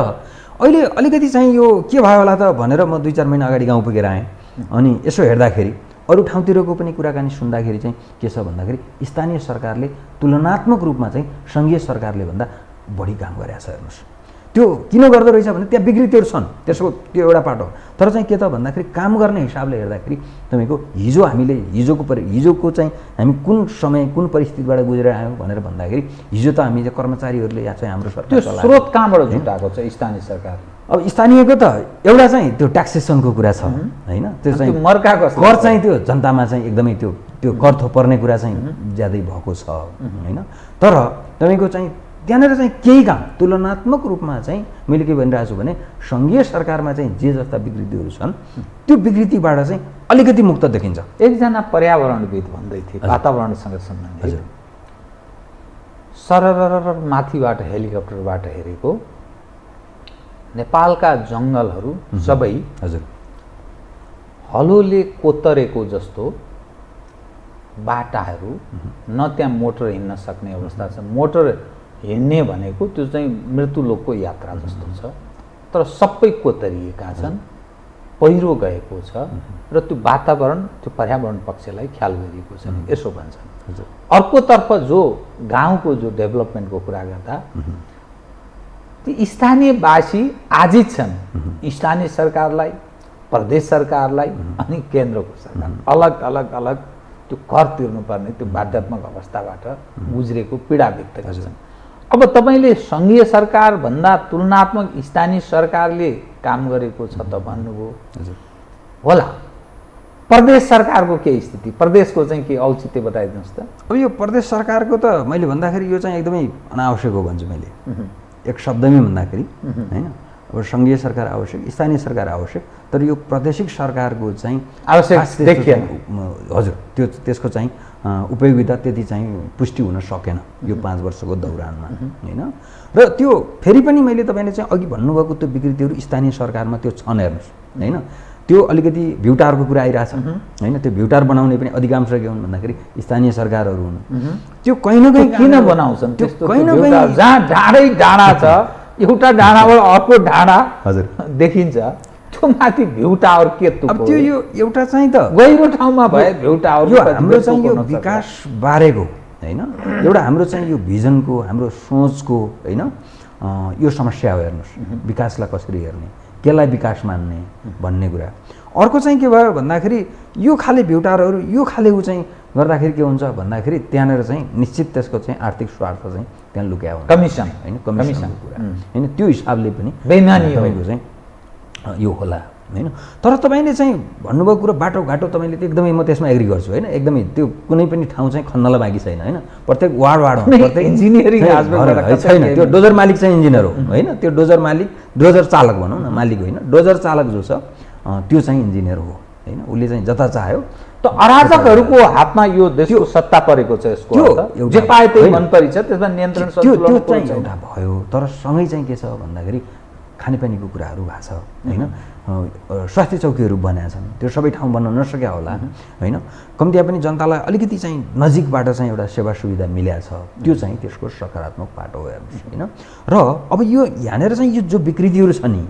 अहिले अलिकति चाहिँ यो के भयो होला त भनेर म 2-4 महिना अगाडि गाउँ पुगेर आएँ, अनि यसो हेर्दाखेरि अरू ठाउँतिरको पनि कुराकानी सुन्दाखेरि चाहिँ के छ भन्दाखेरि स्थानीय सरकारले तुलनात्मक रूपमा चाहिँ सङ्घीय सरकारले भन्दा बढी काम गरेको छ। हेर्नुहोस् त्यो किन गर्दो रहेछ भने त्यहाँ विकृतिहरू छन्, त्यसको त्यो एउटा पाटो। तर चाहिँ के त भन्दाखेरि काम गर्ने हिसाबले हेर्दाखेरि तपाईँको हिजोको चाहिँ हामी कुन समय कुन परिस्थितिबाट गुजेर आयौँ भनेर भन्दाखेरि, हिजो त हामी चाहिँ कर्मचारीहरूले या चाहिँ हाम्रो सरकार त्यो स्रोत कहाँबाट जुटाएको छ स्थानीय सरकार? अब स्थानीयको त एउटा चाहिँ त्यो ट्याक्सेसनको कुरा छ होइन, त्यो चाहिँ मर्काको कर चाहिँ त्यो जनतामा चाहिँ एकदमै त्यो त्यो कर थोपर्ने कुरा चाहिँ ज्यादै भएको छ होइन। तर तपाईँको चाहिँ त्यहाँनिर चाहिँ केही काम तुलनात्मक रूपमा चाहिँ मैले के भनिरहेको छु भने सङ्घीय सरकारमा चाहिँ जे जस्ता विकृतिहरू छन् त्यो विकृतिबाट चाहिँ अलिकति मुक्त देखिन्छ। एकजना पर्यावरणविद भन्दै थिए वातावरणसँग सम्बन्धित, हजुर, सरर माथिबाट हेलिकप्टरबाट हेरेको नेपालका जङ्गलहरू सबै हजुर हलोले कोतरेको जस्तो बाटाहरू, न त्यहाँ मोटर हिँड्न सक्ने अवस्था छ। मोटर हिँड्ने भनेको त्यो चाहिँ मृत्युलोकको यात्रा जस्तो छ, तर सबै कोतरिएका छन्, पहिरो गएको छ र त्यो वातावरण त्यो पर्यावरण पक्षलाई ख्याल गरिएको छ यसो भन्छन्। अर्कोतर्फ जो गाउँको जो डेभलपमेन्टको कुरा गर्दा ती स्थानीयवासी आजित छन् स्थानीय सरकारलाई, प्रदेश सरकारलाई अनि केन्द्रको सरकार अलग अलग अलग त्यो कर तिर्नुपर्ने त्यो बाध्यात्मक अवस्थाबाट गुज्रेको पीडा व्यक्त गर्छन्। अब तपाईँले सङ्घीय सरकार भन्दा तुलनात्मक स्थानीय सरकारले काम गरेको छ त भन्नुभयो होला, प्रदेश सरकारको के स्थिति, प्रदेशको चाहिँ के औचित्य बताइदिनुहोस् त। अब यो प्रदेश सरकारको त मैले भन्दाखेरि यो चाहिँ एकदमै अनावश्यक हो भन्छु मैले, एक शब्दमै भन्दाखेरि होइन। अब सङ्घीय सरकार आवश्यक, स्थानीय सरकार आवश्यक, तर यो प्रादेशिक सरकारको चाहिँ आवश्यक देखिएन। हजुर, त्यो त्यसको चाहिँ उपयोगिता त्यति चाहिँ पुष्टि हुन सकेन यो 5 वर्षको दौरानमा होइन। र त्यो फेरि पनि मैले तपाईँले चाहिँ अघि भन्नुभएको त्यो विकृतिहरू स्थानीय सरकारमा त्यो छन् हेर्नुहोस् होइन। त्यो अलिकति भ्युटारको कुरा आइरहेछ होइन। त्यो भ्युटार बनाउने पनि अधिकांश के हुन् भन्दाखेरि स्थानीय सरकारहरू हुन्। त्यो कहीँ न कहीँ किन बनाउँछन् त्यस्तो? कहीँ न कहीँ जहाँ डाँडै डाँडा छ, एउटा डाँडाबाट अर्को डाँडा हजुर देखिन्छ, त्यो माथि भ्यू टावर के तुक? अब त्यो यो एउटा चाहिँ त गहिरो ठाउँमा भए भ्यू टावर यो हाम्रो चाहिँ यो विकास बारेको होइन, एउटा हाम्रो चाहिँ यो भिजनको हाम्रो सोचको होइन यो समस्या हो हेर्नुहोस्। विकासलाई कसरी हेर्ने, केलाई विकास मान्ने भन्ने कुरा। अर्को चाहिँ के भयो भन्दाखेरि यो खाले भ्युटारहरू यो खाले ऊ चाहिँ गर्दाखेरि के हुन्छ भन्दाखेरि त्यहाँनिर चाहिँ निश्चित त्यसको चाहिँ आर्थिक स्वार्थ चाहिँ त्यहाँ लुक्या हुन्छ, कमिसन होइन, कमिसनको कुरा होइन। त्यो हिसाबले पनि बेइमानी तपाईँको चाहिँ यो होला होइन। तर तपाईँले चाहिँ भन्नुभएको कुरो बाटोघाटो तपाईँले त एकदमै म त्यसमा एग्री गर्छु होइन। एकदमै त्यो कुनै पनि ठाउँ चाहिँ खन्नलाई बाँकी छैन होइन। प्रत्येक वार्डमा प्रत्येक इन्जिनियरिङ छैन। त्यो डोजर मालिक चाहिँ इन्जिनियर हो होइन। त्यो डोजर मालिक, डोजर चालक भनौँ न, मालिक होइन, डोजर चालक जो छ त्यो चाहिँ इन्जिनियर हो होइन। उसले चाहिँ जता चाह्यो त अराजकहरूको हातमा यो देशको सत्ता परेको छ। यसको जे पाए त्यही मन परिछ, त्यसमा नियन्त्रण त्यो चाहिँ एउटा भयो। तर सँगै चाहिँ के छ भन्दाखेरि खानेपानीको कुराहरू भएको छ होइन। स्वास्थ्य चौकीहरू बनाएका छन्, त्यो सबै ठाउँ बन्न नसक्या होला होइन। कम्तीमा पनि जनतालाई अलिकति चाहिँ नजिकबाट चाहिँ एउटा सेवा सुविधा मिलेको छ, त्यो चाहिँ त्यसको सकारात्मक पाटो हो हेर्नुहोस् होइन। र अब यो यहाँनिर चाहिँ यो जो विकृतिहरू छ नि,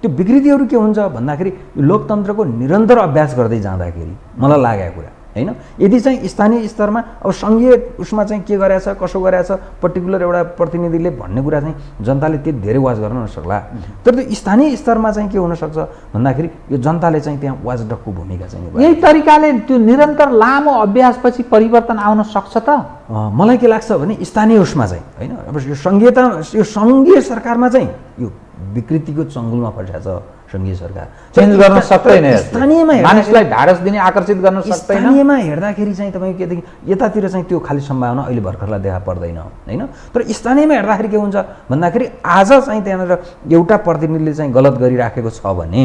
त्यो विकृतिहरू के हुन्छ भन्दाखेरि लोकतन्त्रको निरन्तर अभ्यास गर्दै जाँदाखेरि मलाई लागेको कुरा होइन। यदि चाहिँ स्थानीय स्तरमा अब सङ्घीय उसमा चाहिँ के गरेछ, कसो गरेछ, पर्टिकुलर एउटा प्रतिनिधिले भन्ने कुरा चाहिँ जनताले त्यति धेरै वाच गर्न नसक्ला। तर त्यो स्थानीय स्तरमा चाहिँ के हुनसक्छ भन्दाखेरि यो जनताले चाहिँ त्यहाँ वाचडकको भूमिका चाहिँ यही तरिकाले त्यो निरन्तर लामो अभ्यासपछि परिवर्तन आउन सक्छ त? मलाई के लाग्छ भने स्थानीय उसमा चाहिँ होइन। अब यो सङ्घीयता, यो सङ्घीय सरकारमा चाहिँ यो विकृतिको चङ्गुलमा फर्सिएको छ सङ्घीय सरकार। चेन्ज गर्न सक्दैन, स्थानीयमा मानिसलाई ढाडस दिने, आकर्षित गर्न सक्दैन। स्थानीयमा हेर्दाखेरि चाहिँ तपाईँको के देखि यतातिर चाहिँ त्यो खालि सम्भावना अहिले भर्खरलाई देखा पर्दैन होइन। तर स्थानीयमा हेर्दाखेरि के हुन्छ भन्दाखेरि आज चाहिँ त्यहाँनिर एउटा प्रतिनिधिले चाहिँ गलत गरिराखेको छ भने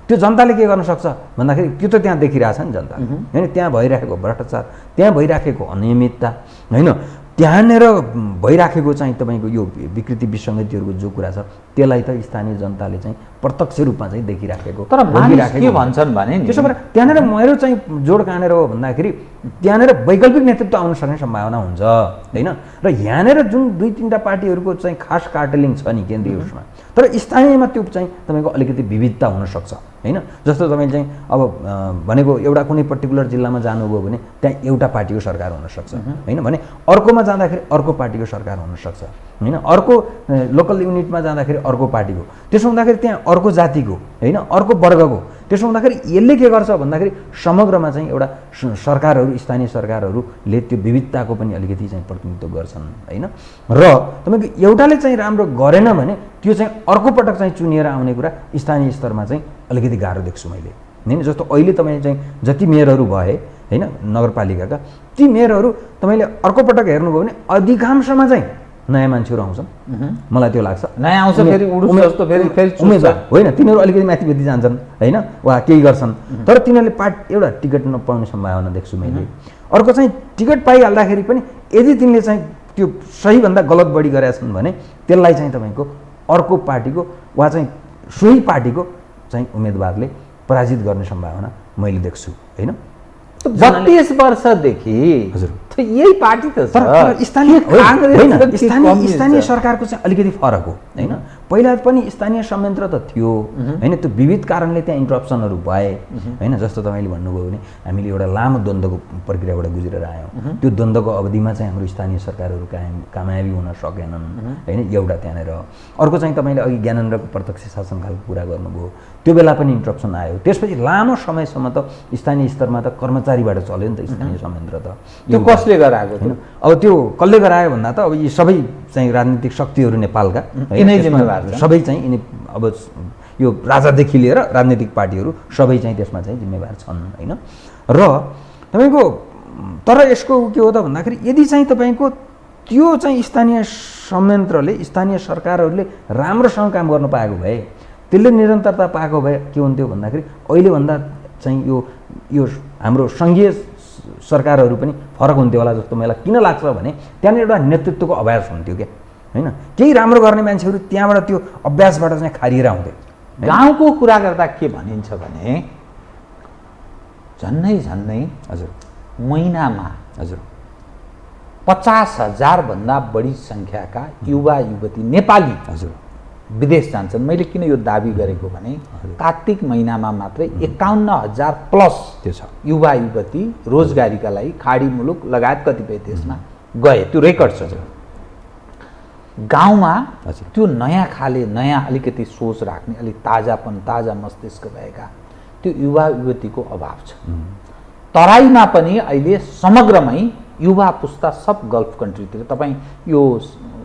त्यो जनताले के गर्न सक्छ भन्दाखेरि त्यो त त्यहाँ देखिरहेछ नि जनता होइन। त्यहाँ भइराखेको भ्रष्टाचार, त्यहाँ भइराखेको अनियमितता होइन, त्यहाँनिर भइराखेको चाहिँ तपाईँको यो विकृति विसङ्गतिहरूको जो कुरा छ त्यसलाई त स्थानीय जनताले चाहिँ प्रत्यक्ष रूपमा चाहिँ देखिराखेको। तर के भन्छन् भने नि, त्यसो भएर त्यहाँनिर मेरो चाहिँ जोड कहाँनिर हो भन्दाखेरि त्यहाँनिर वैकल्पिक नेतृत्व आउन सक्ने सम्भावना हुन्छ होइन। र यहाँनिर जुन 2-3टा पार्टीहरूको चाहिँ खास कार्टेलिङ छ नि केन्द्रीय उसमा, तर स्थानीयमा त्यो चाहिँ तपाईँको अलिकति विविधता हुनसक्छ होइन। जस्तो तपाईँले चाहिँ अब भनेको एउटा कुनै पर्टिकुलर जिल्लामा जानुभयो भने त्यहाँ एउटा पार्टीको सरकार हुनसक्छ होइन, भने अर्कोमा जाँदाखेरि अर्को पार्टीको सरकार हुनसक्छ होइन, अर्को लोकल युनिटमा जाँदाखेरि अर्को पार्टीको, त्यसो हुँदाखेरि त्यहाँ अर्को जातिको होइन, अर्को वर्गको। त्यसो हुँदाखेरि यसले के गर्छ भन्दाखेरि समग्रमा चाहिँ एउटा सरकारहरू, स्थानीय सरकारहरूले त्यो विविधताको पनि अलिकति चाहिँ प्रतिनिधित्व गर्छन् होइन। र तपाईँको एउटाले चाहिँ राम्रो गरेन भने त्यो चाहिँ अर्को पटक चाहिँ चुनिएर आउने कुरा स्थानीय स्तरमा चाहिँ अलिकति गाह्रो देख्छु मैले होइन। जस्तो अहिले तपाईँ चाहिँ जति मेयरहरू भए होइन नगरपालिकाका ती मेयरहरू तपाईँले अर्को पटक हेर्नुभयो भने अधिकांशमा चाहिँ नयाँ मान्छेहरू आउँछन् मलाई त्यो लाग्छ नयाँ आउँछ फेरि उडुस जस्तो फेरि उम्मेदवार होइन तिनीहरू अलिकति माथिपट्टि जान्छन् होइन वा केही गर्छन् तर तिनीहरूले एउटा टिकट नपाउने सम्भावना देख्छु मैले अर्को चाहिँ टिकट पाइहाल्दाखेरि पनि यदि तिनले चाहिँ त्यो सहीभन्दा गलत बढी गरेका छन् भने त्यसलाई चाहिँ तपाईँको अर्को पार्टीको वा चाहिँ सोही पार्टीको चाहिँ उम्मेदवारले पराजित गर्ने सम्भावना मैले देख्छु होइन 32 वर्षदेखि हजुर यही पार्टी त छ तर स्थानीय सरकारको चाहिँ अलिकति फरक हो होइन पहिला पनि स्थानीय संयन्त्र त थियो होइन त्यो विविध कारणले त्यहाँ इन्टरप्सनहरू भए होइन जस्तो तपाईँले भन्नुभयो भने हामीले एउटा लामो द्वन्द्वको प्रक्रियाबाट गुज्रेर आयौँ त्यो द्वन्द्वको अवधिमा चाहिँ हाम्रो स्थानीय सरकारहरू कामयाबी हुन सकेनन् होइन एउटा त्यहाँनिर अर्को चाहिँ तपाईँले अघि ज्ञानेन्द्रको प्रत्यक्ष शासनकालको कुरा गर्नुभयो त्यो बेला पनि इन्टरप्सन आयो त्यसपछि लामो समयसम्म त स्थानीय स्तरमा त कर्मचारीबाट चल्यो नि त स्थानीय संयन्त्र त त्यो कसले गराएको थियो अब त्यो कसले गरायो भन्दा त अब यी सबै चाहिँ राजनीतिक शक्तिहरू नेपालका सबै चाहिँ यिनी अब यो राजादेखि लिएर राजनीतिक पार्टीहरू सबै चाहिँ त्यसमा चाहिँ जिम्मेवार छन् होइन र तपाईँको तर यसको के हो त भन्दाखेरि यदि चाहिँ तपाईँको त्यो चाहिँ स्थानीय संयन्त्रले स्थानीय सरकारहरूले राम्रोसँग काम गर्न पाएको भए त्यसले निरन्तरता पाएको भए के हुन्थ्यो भन्दाखेरि अहिलेभन्दा चाहिँ यो हाम्रो सङ्घीय सरकारहरू पनि फरक हुन्थ्यो होला जस्तो मलाई किन लाग्छ भने त्यहाँनिर एउटा नेतृत्वको अभ्यास हुन्थ्यो क्या होइन केही राम्रो गर्ने मान्छेहरू त्यहाँबाट त्यो अभ्यासबाट चाहिँ खारिएर आउँथे गाउँको कुरा गर्दा के भनिन्छ भने झन्नै हजुर महिनामा हजुर 50,000 भन्दा बढी सङ्ख्याका युवा युवती नेपाली हजुर विदेश जान्छन् मैले किन यो दाबी गरेको भने कार्तिक महिनामा मात्रै 51,000 प्लस त्यो छ युवा युवती रोजगारीका लागि खाडी मुलुक लगायत कतिपय देशमा गए त्यो रेकर्ड छ गाउँमा त्यो नयाँ खाले नयाँ अलिकति सोच राख्ने अलिक ताजा मस्तिष्क भएका त्यो युवा युवतीको अभाव छ तराईमा पनि अहिले समग्रमै युवा पुस्ता सब गल्फ कन्ट्रीतिर तपाईँ यो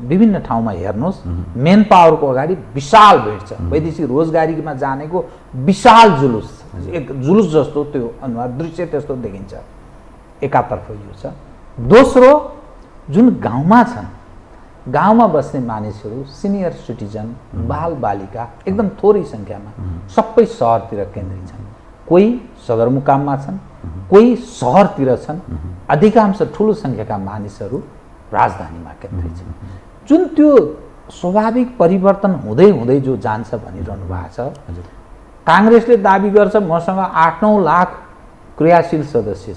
विभिन्न ठाउँमा हेर्नुहोस् मेन पावरको अगाडि विशाल भिड छ वैदेशिक रोजगारीमा जानेको विशाल जुलुस एक जुलुस जस्तो त्यो अनुहार दृश्य त्यस्तो देखिन्छ एकातर्फ यो छ दोस्रो जुन गाउँमा छन् गाउँमा बस्ने मानिसहरू सिनियर सिटिजन बाल बालिका एकदम थोरै सङ्ख्यामा सबै सहरतिर केन्द्रित छन् कोही सदरमुकाममा छन् कोही सहरतिर छन् अधिकांश ठुलो सङ्ख्याका मानिसहरू राजधानीमा केन्द्रित छन् जुन त्यो स्वाभाविक परिवर्तन हुँदै हुँदै जो जान्छ भनिरहनु भएको छ काङ्ग्रेसले दाबी गर्छ मसँग 8-9 लाख क्रियाशील सदस्य छ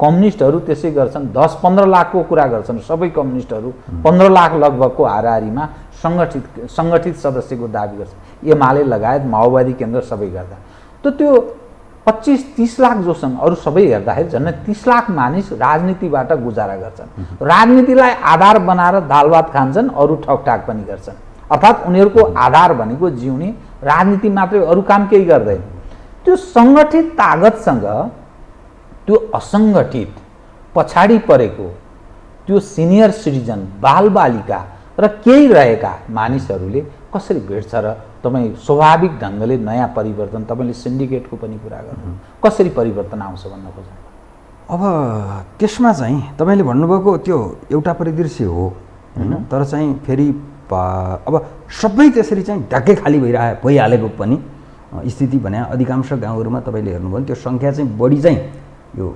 कम्युनिस्टहरू त्यसै गर्छन् 10-15 लाखको कुरा गर्छन् सबै कम्युनिस्टहरू 15 लाख लगभगको हाराहारीमा सङ्गठित सदस्यको दाबी गर्छन् एमाले लगायत माओवादी केन्द्र सबै गर्दा त त्यो 25-30 लाख जोसँग अरू सबै हेर्दाखेरि झन्डै 30 लाख मानिस राजनीतिबाट गुजारा गर्छन् राजनीतिलाई आधार बनाएर दाल भात खान्छन् अरू ठकठाक पनि गर्छन् अर्थात् उनीहरूको आधार भनेको जिउने राजनीति मात्रै अरू काम केही गर्दैन त्यो सङ्गठित तागतसँग त्यो असङ्गठित पछाडि परेको त्यो सिनियर सिटिजन बालबालिका र केही रहेका मानिसहरूले कसरी भेट्छ र तपाईँ स्वाभाविक ढङ्गले नयाँ परिवर्तन तपाईँले सिन्डिकेटको पनि कुरा गर्नु कसरी परिवर्तन आउँछ भन्न खोज्नु अब त्यसमा चाहिँ तपाईँले भन्नुभएको त्यो एउटा परिदृश्य हो होइन तर चाहिँ फेरि अब सबै त्यसरी चाहिँ ढ्याक्कै खाली भइहालेको पनि स्थिति भने अधिकांश गाउँहरूमा तपाईँले हेर्नुभयो भने त्यो सङ्ख्या चाहिँ बढी चाहिँ यो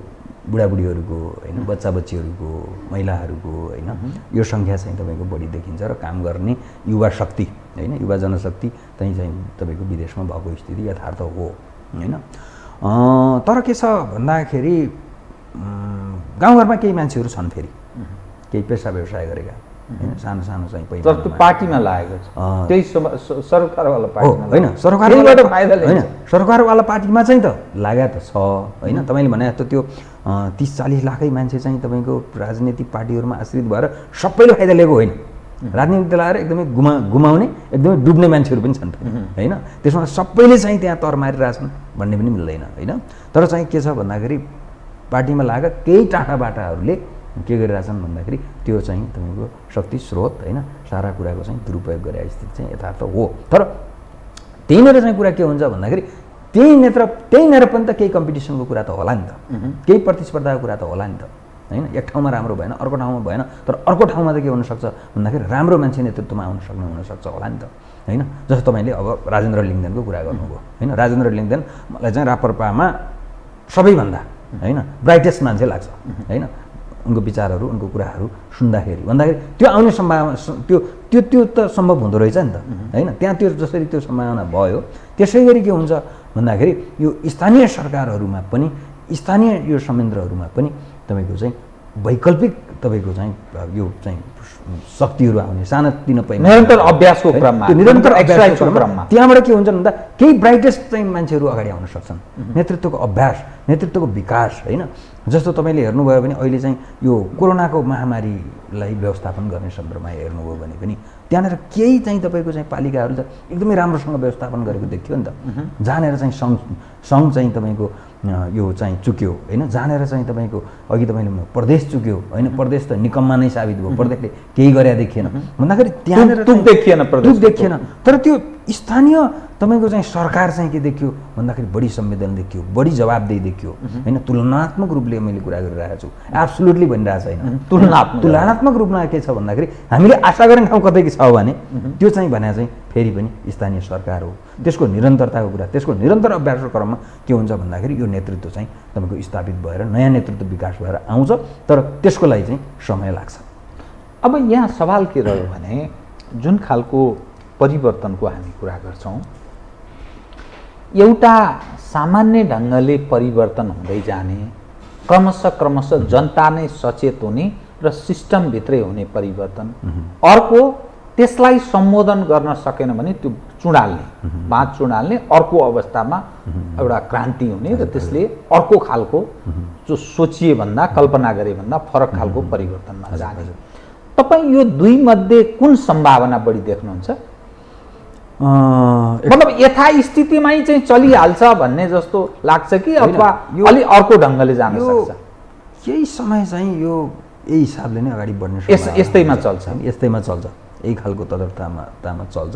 बुढाबुढीहरूको होइन बच्चा बच्चीहरूको महिलाहरूको होइन यो सङ्ख्या चाहिँ तपाईँको बढी देखिन्छ र काम गर्ने युवा शक्ति होइन युवा जनशक्ति चाहिँ तपाईँको विदेशमा भएको स्थिति यथार्थ हो होइन तर के छ भन्दाखेरि गाउँघरमा केही मान्छेहरू छन् फेरि केही पेसा व्यवसाय गरेका होइन सानो सानो चाहिँ पहिला तर त्यो पार्टीमा लागेको छ त्यही सरकारवाला पार्टी होइन सरकारवाला पार्टीमा चाहिँ त लागेको त छ होइन तपाईँले भने जस्तो त्यो 30-40 लाखै मान्छे चाहिँ तपाईँको राजनीतिक पार्टीहरूमा आश्रित भएर सबैले फाइदा लिएको होइन राजनीति लगाएर एकदमै गुमाउने एकदमै डुब्ने मान्छेहरू पनि छन् होइन त्यसमा सबैले चाहिँ त्यहाँ तर मारिरहेछन् भन्ने पनि मिल्दैन होइन तर चाहिँ के छ भन्दाखेरि पार्टीमा लागेका केही टाढाबाटाहरूले के गरिरहेछन् भन्दाखेरि त्यो चाहिँ तपाईँको शक्ति स्रोत होइन सारा कुराको चाहिँ दुरुपयोग गरेको स्थिति चाहिँ यथार्थ हो तर त्यहीँनिर चाहिँ कुरा के हुन्छ भन्दाखेरि त्यहीँनिर पनि त केही कम्पिटिसनको कुरा त होला नि त, केही प्रतिस्पर्धाको कुरा त होला नि त होइन। एक ठाउँमा राम्रो भएन, अर्को ठाउँमा भएन, तर अर्को ठाउँमा त के हुनसक्छ भन्दाखेरि राम्रो मान्छे नेतृत्वमा आउन सक्ने हुनसक्छ होला नि त होइन। जस्तो तपाईँले अब राजेन्द्र लिङ्गदेनको कुरा गर्नुभयो होइन। राजेन्द्र लिङ्गदेन मलाई चाहिँ राप्रपामा सबैभन्दा होइन ब्राइटेस्ट मान्छे लाग्छ होइन। उनको विचारहरू, उनको कुराहरू सुन्दाखेरि भन्दाखेरि त्यो आउने सम्भावना त्यो त सम्भव हुँदो रहेछ नि त होइन। त्यहाँ त्यो जसरी त्यो सम्भावना भयो त्यसै गरी के हुन्छ भन्दाखेरि यो स्थानीय सरकारहरूमा पनि, स्थानीय यो संयन्त्रहरूमा पनि तपाईँको चाहिँ वैकल्पिक तपाईँको चाहिँ यो चाहिँ शक्तिहरू आउने सानोतिनो निरन्तर अभ्यासको क्रममा, निरन्तर एक्सरसाइजको क्रममा त्यहाँबाट के हुन्छ भन्दा केही ब्राइटेस्ट चाहिँ मान्छेहरू अगाडि आउन सक्छन्। नेतृत्वको अभ्यास, नेतृत्वको विकास होइन। जस्तो तपाईँले हेर्नुभयो भने अहिले चाहिँ यो कोरोनाको महामारीलाई व्यवस्थापन गर्ने सन्दर्भमा हेर्नुभयो भने पनि त्यहाँनिर केही चाहिँ तपाईँको चाहिँ पालिकाहरू त एकदमै राम्रोसँग व्यवस्थापन गरेको देखियो नि त। जहाँनिर चाहिँ सङ्घ चाहिँ तपाईँको यो चाहिँ चुक्यो होइन, जहाँनिर चाहिँ तपाईँको अघि तपाईँले प्रदेश चुक्यो होइन, प्रदेश त निकम्मा नै साबित भयो, प्रदेशले केही गरे देखिएन भन्दाखेरि त्यहाँनिर देखिएन। तर त्यो स्थानीय तपाईँको चाहिँ सरकार चाहिँ के देखियो भन्दाखेरि बढी संवेदन देखियो, बढी जवाबदेही देखियो होइन। तुलनात्मक रूपले मैले कुरा गरिरहेको छु, एब्सोल्युटली भनिरहेको छैन। तुलनात्मक रूपमा के छ भन्दाखेरि हामीले आशा गर्ने ठाउँ कतै छ भने त्यो चाहिँ भने चाहिँ फेरि पनि स्थानीय सरकार हो। त्यसको निरन्तरताको कुरा, त्यसको निरन्तर अभ्यासको क्रममा के हुन्छ भन्दाखेरि यो नेतृत्व चाहिँ तपाईँको स्थापित भएर नयाँ नेतृत्व विकास भएर आउँछ, तर त्यसको लागि चाहिँ समय लाग्छ। अब यहाँ सवाल के रह्यो भने जुन खालको परिवर्तनको हामी कुरा गर्छौँ, एउटा सामान्य ढङ्गले परिवर्तन हुँदै जाने, क्रमशः जनता नै सचेत हुने र सिस्टमभित्रै हुने परिवर्तन, अर्को त्यसलाई सम्बोधन गर्न सकेन भने त्यो चुडाल्ने, बाँध चुडाल्ने, अर्को अवस्थामा एउटा क्रान्ति हुने र त्यसले अर्को खालको जो सोचिए भन्दा, कल्पना गरे भन्दा फरक खालको परिवर्तनमा जाने। तपाईँ यो दुई मध्ये कुन सम्भावना बढी देख्नुहुन्छ? मतलब यथास्थितिमै चाहिँ चलिहाल्छ भन्ने जस्तो लाग्छ कि अथवा अलि अर्को ढङ्गले जान सक्छ? केही समय चाहिँ यो यही हिसाबले नै अगाडि बढ्ने यस्तैमा चल्छ, यही खालको तदर्थतामा चल्छ।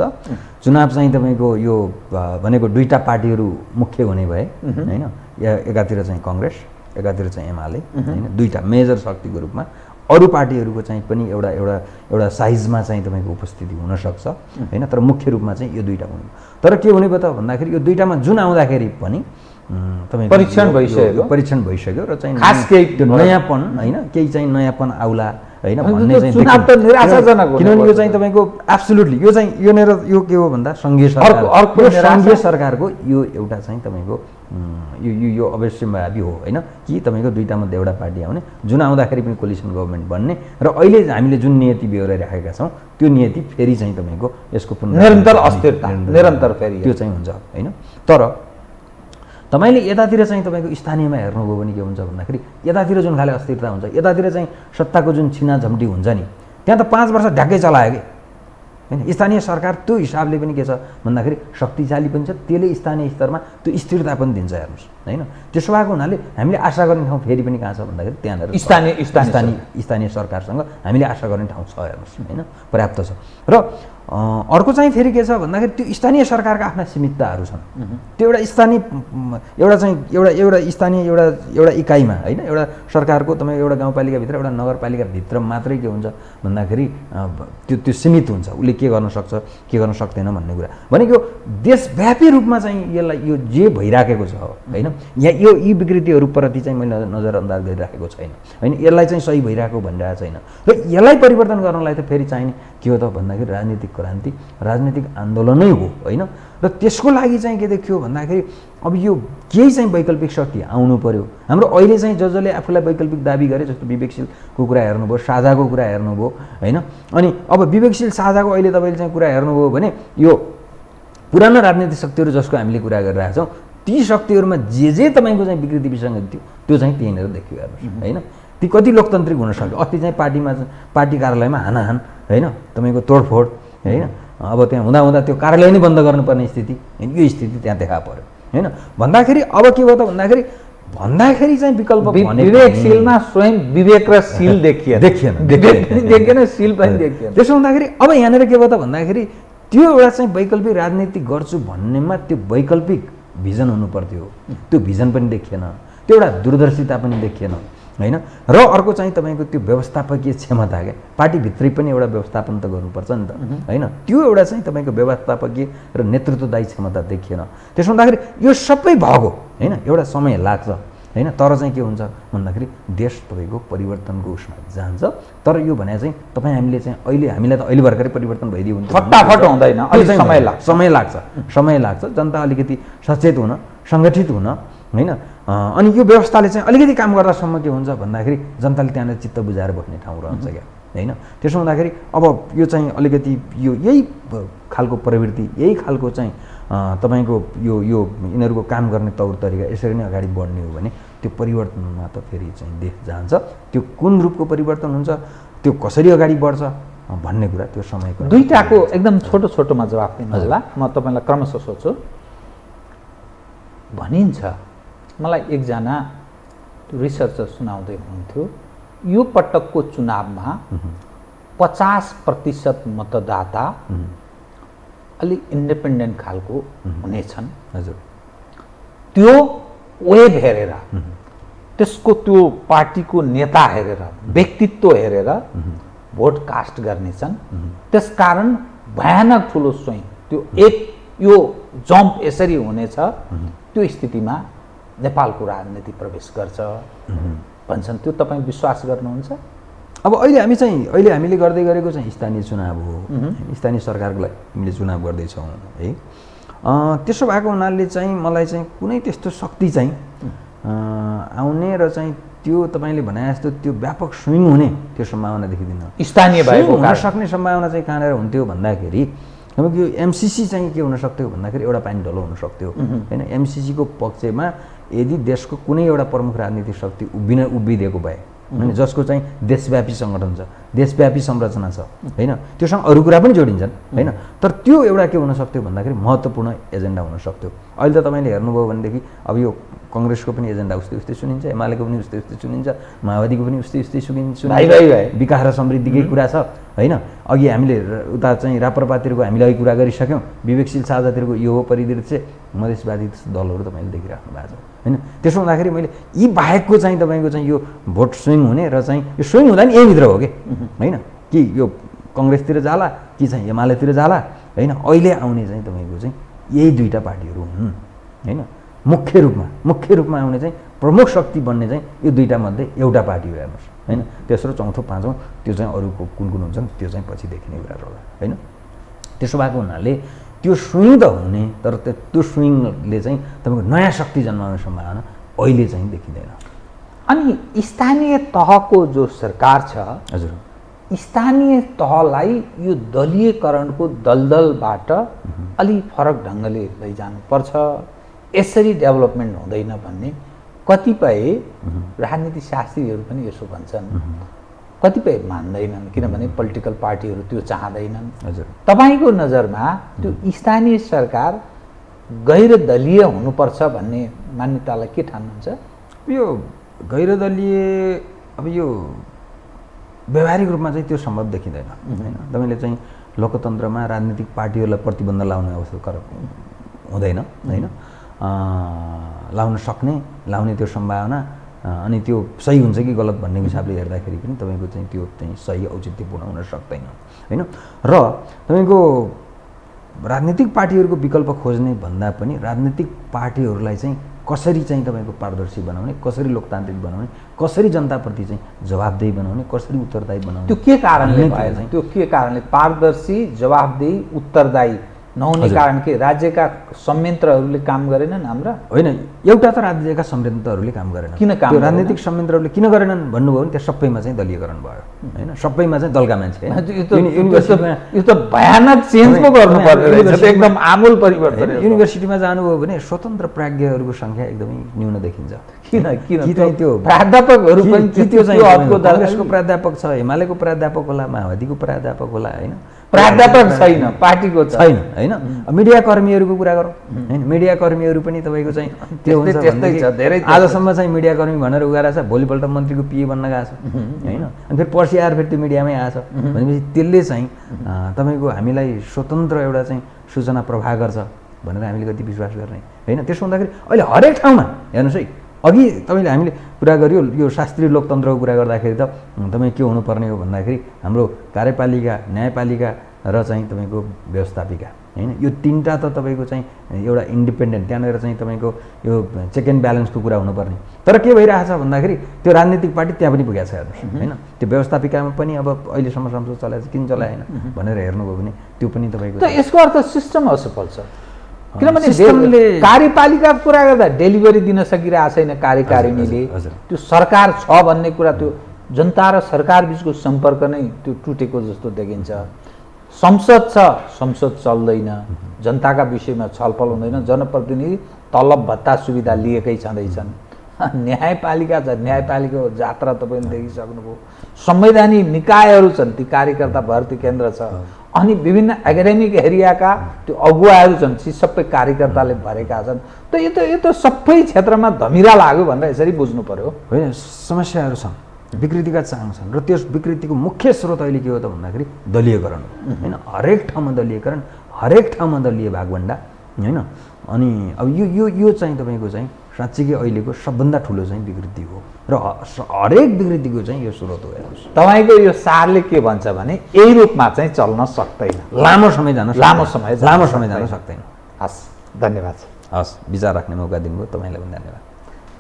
चुनाव चाहिँ तपाईँको यो भनेको दुईवटा पार्टीहरू मुख्य हुने भए होइन, एकातिर चाहिँ कङ्ग्रेस, एकातिर चाहिँ एमाले होइन, दुईवटा मेजर शक्तिको रूपमा। अरू पार्टीहरूको चाहिँ पनि एउटा साइजमा चाहिँ तपाईँको उपस्थिति हुनसक्छ होइन, तर मुख्य रूपमा चाहिँ यो दुईवटा हुने। तर के हुने भयो त भन्दाखेरि यो दुईवटामा जुन आउँदाखेरि पनि तपाईँको परीक्षण भइसक्यो र चाहिँ खास केही त्यो नयाँपन होइन, केही चाहिँ नयाँपन आउला होइन भन्ने चाहिँ चुनाव त निराशाजनक हो। किनभने यो चाहिँ तपाईँको एब्सोल्युटली यो के हो भन्दा सङ्घीय सरकारको यो एउटा चाहिँ तपाईँको यो अवश्यम्भावी हो होइन कि तपाईँको दुईवटा मध्ये एउटा पार्टी आउने, जुन आउँदाखेरि पनि कोलिसन गभर्मेन्ट बन्ने र अहिले हामीले जुन नियति बेहोराइराखेका छौँ त्यो नियति फेरि चाहिँ तपाईँको यसको निरन्तर अस्थिरता, निरन्तर फेरि त्यो चाहिँ हुन्छ होइन। तर तपाईँले यतातिर चाहिँ तपाईँको स्थानीयमा हेर्नुभयो भने के हुन्छ भन्दाखेरि यतातिर जुन खाले अस्थिरता हुन्छ, यतातिर चाहिँ सत्ताको जुन छिनाझम्टी हुन्छ नि, त्यहाँ त 5 वर्ष ढ्याक्कै चलायो कि होइन। स्थानीय सरकार त्यो हिसाबले पनि के छ भन्दाखेरि शक्तिशाली पनि छ, त्यसले स्थानीय स्तरमा त्यो स्थिरता पनि दिन्छ हेर्नुहोस् होइन। त्यसो भएको हुनाले हामीले आशा गर्ने ठाउँ फेरि पनि कहाँ छ भन्दाखेरि त्यहाँनिर स्थानीय सरकारसँग हामीले आशा गर्ने ठाउँ छ हेर्नुहोस् होइन, पर्याप्त छ। र अर्को चाहिँ फेरि के छ भन्दाखेरि त्यो स्थानीय सरकारका आफ्ना सीमितताहरू छन्। त्यो एउटा स्थानीय एउटा इकाइमा होइन, एउटा सरकारको तपाईँ एउटा गाउँपालिकाभित्र, एउटा नगरपालिकाभित्र मात्रै के हुन्छ भन्दाखेरि त्यो सीमित हुन्छ, उसले के गर्न सक्छ के गर्न सक्दैन भन्ने कुरा भनेको देशव्यापी रूपमा चाहिँ यसलाई यो जे भइराखेको छ होइन, यहाँ यी विकृतिहरूप्रति चाहिँ मैले नजरअन्दाज गरिराखेको छैन होइन, यसलाई चाहिँ सही भइरहेको भनिरहेको छैन। र यसलाई परिवर्तन गर्नलाई त फेरि चाहिने के हो त भन्दाखेरि राजनीतिक क्रान्ति, राजनीतिक आन्दोलनै हो होइन। र त्यसको लागि चाहिँ के देखियो भन्दाखेरि अब यो केही चाहिँ वैकल्पिक शक्ति आउनु पर्यो। हाम्रो अहिले चाहिँ जसले आफूलाई वैकल्पिक दाबी गरे, जस्तो विवेकशीलको कुरा हेर्नुभयो, साझाको कुरा हेर्नुभयो होइन, अनि अब विवेकशील साझाको अहिले तपाईँले चाहिँ कुरा हेर्नुभयो भने यो पुरानो राजनीतिक शक्तिहरू जसको हामीले कुरा गरिरहेका छौँ, ती शक्तिहरूमा जे तपाईँको चाहिँ विकृति विसङ्गति थियो त्यो चाहिँ त्यहीँनिर देखियो हेर्नुहोस् होइन। ती कति लोकतान्त्रिक हुन सक्यो, अस्ति चाहिँ पार्टी कार्यालयमा हानाहान होइन, तपाईँको तोडफोड होइन, अब त्यहाँ हुँदा त्यो कार्यालय नै बन्द गर्नुपर्ने स्थिति, यो स्थिति त्यहाँ देखा पर्यो होइन। भन्दाखेरि अब के भयो त भन्दाखेरि चाहिँ विकल्प विवेकशीलमा स्वयं विवेक र शील देखिएन, शील पनि देखिएन। त्यसो हुँदाखेरि अब यहाँनिर के भयो त भन्दाखेरि त्यो एउटा चाहिँ वैकल्पिक राजनीति गर्छु भन्नेमा त्यो वैकल्पिक भिजन हुनुपर्थ्यो, त्यो भिजन पनि देखिएन, त्यो एउटा दूरदर्शिता पनि देखिएन होइन। र अर्को चाहिँ तपाईँको त्यो व्यवस्थापकीय क्षमता क्या, पार्टीभित्रै पनि एउटा व्यवस्थापन त गर्नुपर्छ नि त होइन। त्यो एउटा चाहिँ तपाईँको व्यवस्थापकीय र नेतृत्वदायी क्षमता देखिएन। त्यसो हुँदाखेरि यो सबै भएको होइन, एउटा समय लाग्छ होइन। तर चाहिँ के हुन्छ भन्दाखेरि देश तपाईँको परिवर्तनको उसमा जान्छ। तर यो भने चाहिँ तपाईँ हामीले चाहिँ हामीलाई त अहिले भर्खरै परिवर्तन भइदियो भने फटाफट हुँदैन, अलिक समय लाग्छ। जनता अलिकति सचेत हुन, सङ्गठित हुन होइन। अनि यो व्यवस्थाले चाहिँ अलिकति काम गर्दासम्म के हुन्छ भन्दाखेरि जनताले त्यहाँनिर चित्त बुझाएर बस्ने ठाउँ रहन्छ क्या होइन। त्यसो हुँदाखेरि अब यो चाहिँ अलिकति यो यही खालको प्रवृत्ति, यही खालको चाहिँ तपाईँको यो यिनीहरूको काम गर्ने तौर तरिका यसरी नै अगाडि बढ्ने हो भने त्यो परिवर्तनमा त फेरि चाहिँ देश जान्छ। त्यो कुन रूपको परिवर्तन हुन्छ, त्यो कसरी अगाडि बढ्छ भन्ने कुरा त्यो समयको। दुईटाको एकदम छोटो छोटोमा जवाफ दिनु होला, म तपाईँलाई क्रमशः सोध्छु। भनिन्छ, मलाई एकजना रिसर्चर सुनाउँदै हुनुहुन्थ्यो, यो पटकको चुनावमा 50% मतदाता अलिक इन्डिपेन्डेन्ट खालको हुनेछन्। हजुर, त्यो वेब हेरेर, त्यसको त्यो पार्टीको नेता हेरेर, व्यक्तित्व हेरेर भोट कास्ट गर्नेछन्। त्यसकारण भयानक ठुलो स्वयं त्यो यो जम्प यसरी हुनेछ। त्यो स्थितिमा नेपालको राजनीति प्रवेश गर्छ भन्छन्। त्यो तपाईँ विश्वास गर्नुहुन्छ? अब अहिले हामीले गर्दै गरेको चाहिँ स्थानीय चुनाव हो, स्थानीय सरकारको लागि हामीले चुनाव गर्दैछौँ है। त्यसो भएको हुनाले चाहिँ मलाई चाहिँ कुनै त्यस्तो शक्ति चाहिँ आउने र चाहिँ त्यो तपाईँले भने जस्तो त्यो व्यापक स्विङ हुने त्यो सम्भावना देखिँदैन। स्थानीय भएको हुन सक्ने सम्भावना चाहिँ कहाँनिर हुन्थ्यो भन्दाखेरि तपाईँको यो एमसिसी चाहिँ के हुन सक्थ्यो भन्दाखेरि एउटा पानी ढलो हुन सक्थ्यो होइन। एमसिसीको पक्षमा यदि देशको कुनै एउटा प्रमुख राजनीतिक शक्ति उभिदिएको भए होइन, जसको चाहिँ देशव्यापी सङ्गठन छ, देशव्यापी संरचना छ होइन, त्योसँग अरू कुरा पनि जोडिन्छन् होइन। तर त्यो एउटा के हुन सक्थ्यो भन्दाखेरि महत्त्वपूर्ण एजेन्डा हुन सक्थ्यो। अहिले त तपाईँले हेर्नुभयो भनेदेखि अब यो कङ्ग्रेसको पनि एजेन्डा उस्तै सुनिन्छ, एमालेको पनि उस्तै सुनिन्छ, माओवादीको पनि उस्तै सुनिन्छ। विकास र समृद्धिकै कुरा छ होइन। अघि हामीले उता चाहिँ राप्रपातिरको हामीले अघि कुरा गरिसक्यौँ, विवेकशील साझातिरको यो हो परिदृश्य, मधेसवादी दलहरू तपाईँले देखिराख्नु भएको छ होइन। त्यसो हुँदाखेरि मैले यी बाहेकको चाहिँ तपाईँको चाहिँ यो भोट स्विङ हुने र चाहिँ यो स्विङ हुँदा नि यहीँभित्र हो कि होइन, कि यो कङ्ग्रेसतिर जाला कि चाहिँ एमालेतिर जाला होइन। अहिले आउने चाहिँ तपाईँको चाहिँ यही दुईवटा पार्टीहरू हुन् होइन। मुख्य रूपमा आउने चाहिँ प्रमुख शक्ति बन्ने चाहिँ यो दुईवटा मध्ये एउटा पार्टी हो हेर्नुहोस् होइन। तेस्रो चौथो पाँचौँ त्यो चाहिँ अरूको कुन हुन्छन् त्यो चाहिँ पछि देखिने कुरा होला होइन। त्यसो भएको हुनाले त्यो स्विङ त हुने, तर त्यो स्विङले चाहिँ तपाईँको नयाँ शक्ति जन्माउने सम्भावना अहिले चाहिँ देखिँदैन। अनि स्थानीय तहको जो सरकार छ, हजुर, स्थानीय तहलाई यो दलीयकरणको दलदलबाट अलि फरक ढङ्गले लैजानुपर्छ, यसरी डेभलपमेन्ट हुँदैन भन्ने कतिपय राजनीति शास्त्रीहरू पनि यसो भन्छन्। कतिपय मान्दैनन्, किनभने पोलिटिकल पार्टीहरू त्यो चाहँदैनन्। हजुर, तपाईँको नजरमा त्यो स्थानीय सरकार गैर दलीय हुनुपर्छ भन्ने मान्यतालाई के ठान्नुहुन्छ? यो गैर दलीय अब यो व्यावहारिक रूपमा चाहिँ त्यो सम्भव देखिँदैन होइन। तपाईँले चाहिँ लोकतन्त्रमा राजनीतिक पार्टीहरूलाई प्रतिबन्ध लाउने अवसर हुँदैन होइन। लाउने त्यो सम्भावना अनि त्यो सही हुन्छ कि गलत भन्ने हिसाबले हेर्दाखेरि पनि तपाईँको चाहिँ त्यो चाहिँ सही औचित्यपूर्ण हुन सक्दैन होइन। र तपाईँको राजनीतिक पार्टीहरूको विकल्प खोज्ने भन्दा पनि राजनीतिक पार्टीहरूलाई चाहिँ कसरी चाहिँ तपाईँको पारदर्शी बनाउने, कसरी लोकतान्त्रिक बनाउने, कसरी जनताप्रति चाहिँ जवाबदेही बनाउने, कसरी उत्तरदायी बनाउने, त्यो के कारणले भएछ? त्यो के कारणले पारदर्शी, जवाबदेही, उत्तरदायी नहुने कारण के? राज्यका संयन्त्रहरूले काम गरेनन् हाम्रा? होइन, एउटा त राज्यका संयन्त्रहरूले काम गरेनन्। किन काम? त्यो राजनीतिक संयन्त्रहरूले किन गरेनन् भन्नुभयो भने त्यहाँ सबैमा चाहिँ दलीयकरण भयो होइन। सबैमा चाहिँ दलका मान्छे, यो त भयानक चेन्ज पो गर्नु पर्यो, एकदम आमूल परिवर्तन। युनिभर्सिटीमा जानुभयो भने स्वतन्त्र प्राज्ञहरूको सङ्ख्या एकदमै न्यून देखिन्छ। किन चाहिँ त्यो प्राध्यापकहरू पनि त्यो चाहिँ काङ्ग्रेसको प्राध्यापक छ, एमालेको प्राध्यापक होला, माओवादीको प्राध्यापक होला होइन। प्राध्यापक छैन, पार्टीको छैन होइन। मिडिया कर्मीहरूको कुरा गरौँ होइन, मिडिया कर्मीहरू पनि तपाईँको चाहिँ त्यो हुन्छ धेरै। आजसम्म चाहिँ मिडिया कर्मी भनेर उगाएर छ, भोलिपल्ट मन्त्रीको पिए बन्न गएको छ होइन। अनि फेरि पर्सि आएर फेरि त्यो मिडियामै आएछ भनेपछि त्यसले चाहिँ तपाईँको हामीलाई स्वतन्त्र एउटा चाहिँ सूचना प्रवाह गर्छ भनेर हामीले कति विश्वास गर्ने होइन। त्यसो हुँदाखेरि अहिले हरेक ठाउँमा हेर्नुहोस् है, अघि तपाईँले हामीले कुरा गर्यो यो शास्त्रीय लोकतन्त्रको कुरा गर्दाखेरि त तपाईँ के हुनुपर्ने हो भन्दाखेरि हाम्रो कार्यपालिका, न्यायपालिका र चाहिँ तपाईँको व्यवस्थापिका होइन, यो तिनवटा त तपाईँको चाहिँ एउटा इन्डिपेन्डेन्ट, त्यहाँनिर चाहिँ तपाईँको यो चेक एन्ड ब्यालेन्सको कुरा हुनुपर्ने। तर के भइरहेछ भन्दाखेरि त्यो राजनीतिक पार्टी त्यहाँ पनि पुगेको छ हेर्नुहोस् होइन। त्यो व्यवस्थापिकामा पनि अब अहिलेसम्म संसद चलाएछ, किन चलाएन भनेर हेर्नुभयो भने त्यो पनि तपाईँको यसको अर्थ सिस्टम असफल छ। किनभने सिस्टमले कार्यपालिकाको कुरा गर्दा डेलिभरी दिन सकिरहेको छैन कार्यकारिणीले। त्यो सरकार छ भन्ने कुरा, त्यो जनता र सरकार बिचको सम्पर्क नै त्यो टुटेको जस्तो देखिन्छ। संसद छ, संसद चल्दैन, जनताका विषयमा छलफल हुँदैन, जनप्रतिनिधि तलब भत्ता सुविधा लिएकै छँदैछन्। न्यायपालिका छ, न्यायपालिकाको जात्रा तपाईँले देखिसक्नुभयो। संवैधानिक निकायहरू छन्, ती कार्यकर्ता भर्ती केन्द्र छ, अनि विभिन्न एकाडेमिक एरियाका त्यो अगुवाहरू छन्, ती सबै कार्यकर्ताले भरेका छन्। त यो त सबै क्षेत्रमा धमिरा लाग्यो भनेर यसरी बुझ्नु पर्यो होइन। समस्याहरू छन्, विकृतिका चाङ छन्, र त्यस विकृतिको मुख्य स्रोत अहिले के हो त भन्दाखेरि दलीयकरण हो होइन। हरेक ठाउँमा दलीयकरण, हरेक ठाउँमा दलीय भागभण्डा होइन। अनि अब यो चाहिँ तपाईँको चाहिँ साँच्चीकै अहिलेको सबभन्दा ठुलो चाहिँ विकृति हो, र हरेक विकृतिको चाहिँ यो स्रोत हो। हेर्नुहोस्, तपाईँको यो सारले के भन्छ भने यही रूपमा चाहिँ चल्न सक्दैन, लामो समय जान सक्दैन। सक्दैन। हस्, धन्यवाद। हस्, विचार राख्ने मौका दिनुभयो, तपाईँलाई पनि धन्यवाद।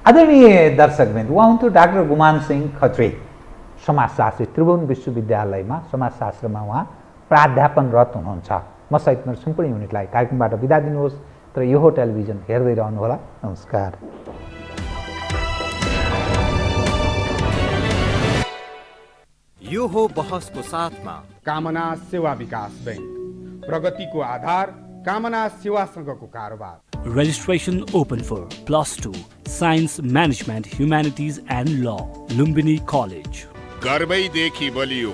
आदरणीय दर्शकवृन्द, उहाँ हुन्थ्यो डाक्टर गुमान सिंह खत्री, समाजशास्त्री, त्रिभुवन विश्वविद्यालयमा समाजशास्त्रमा उहाँ प्राध्यापनरत हुनुहुन्छ। म सहित मेरो सम्पूर्ण युनिटलाई कार्यक्रमबाट बिदा दिनुहोस्, तर यो टेलिभिजन हेर्दै रहनुहोला। नमस्कार। यो हो बहसको साथमा कामना सेवा विकास बैंक, प्रगतिको आधार कामना सेवासँगको कारोबार। Registration open for +2 Science Management Humanities and Law, Lumbini College. गर्वैदेखि बलियो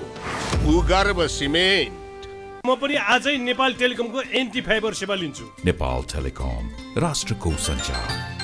भूगर्भ सिमेन्ट। म पनि आजै नेपाल टेलिकमको एन्टी फाइबर सेवा लिन्छु। नेपाल टेलिकम, राष्ट्रको सञ्चार।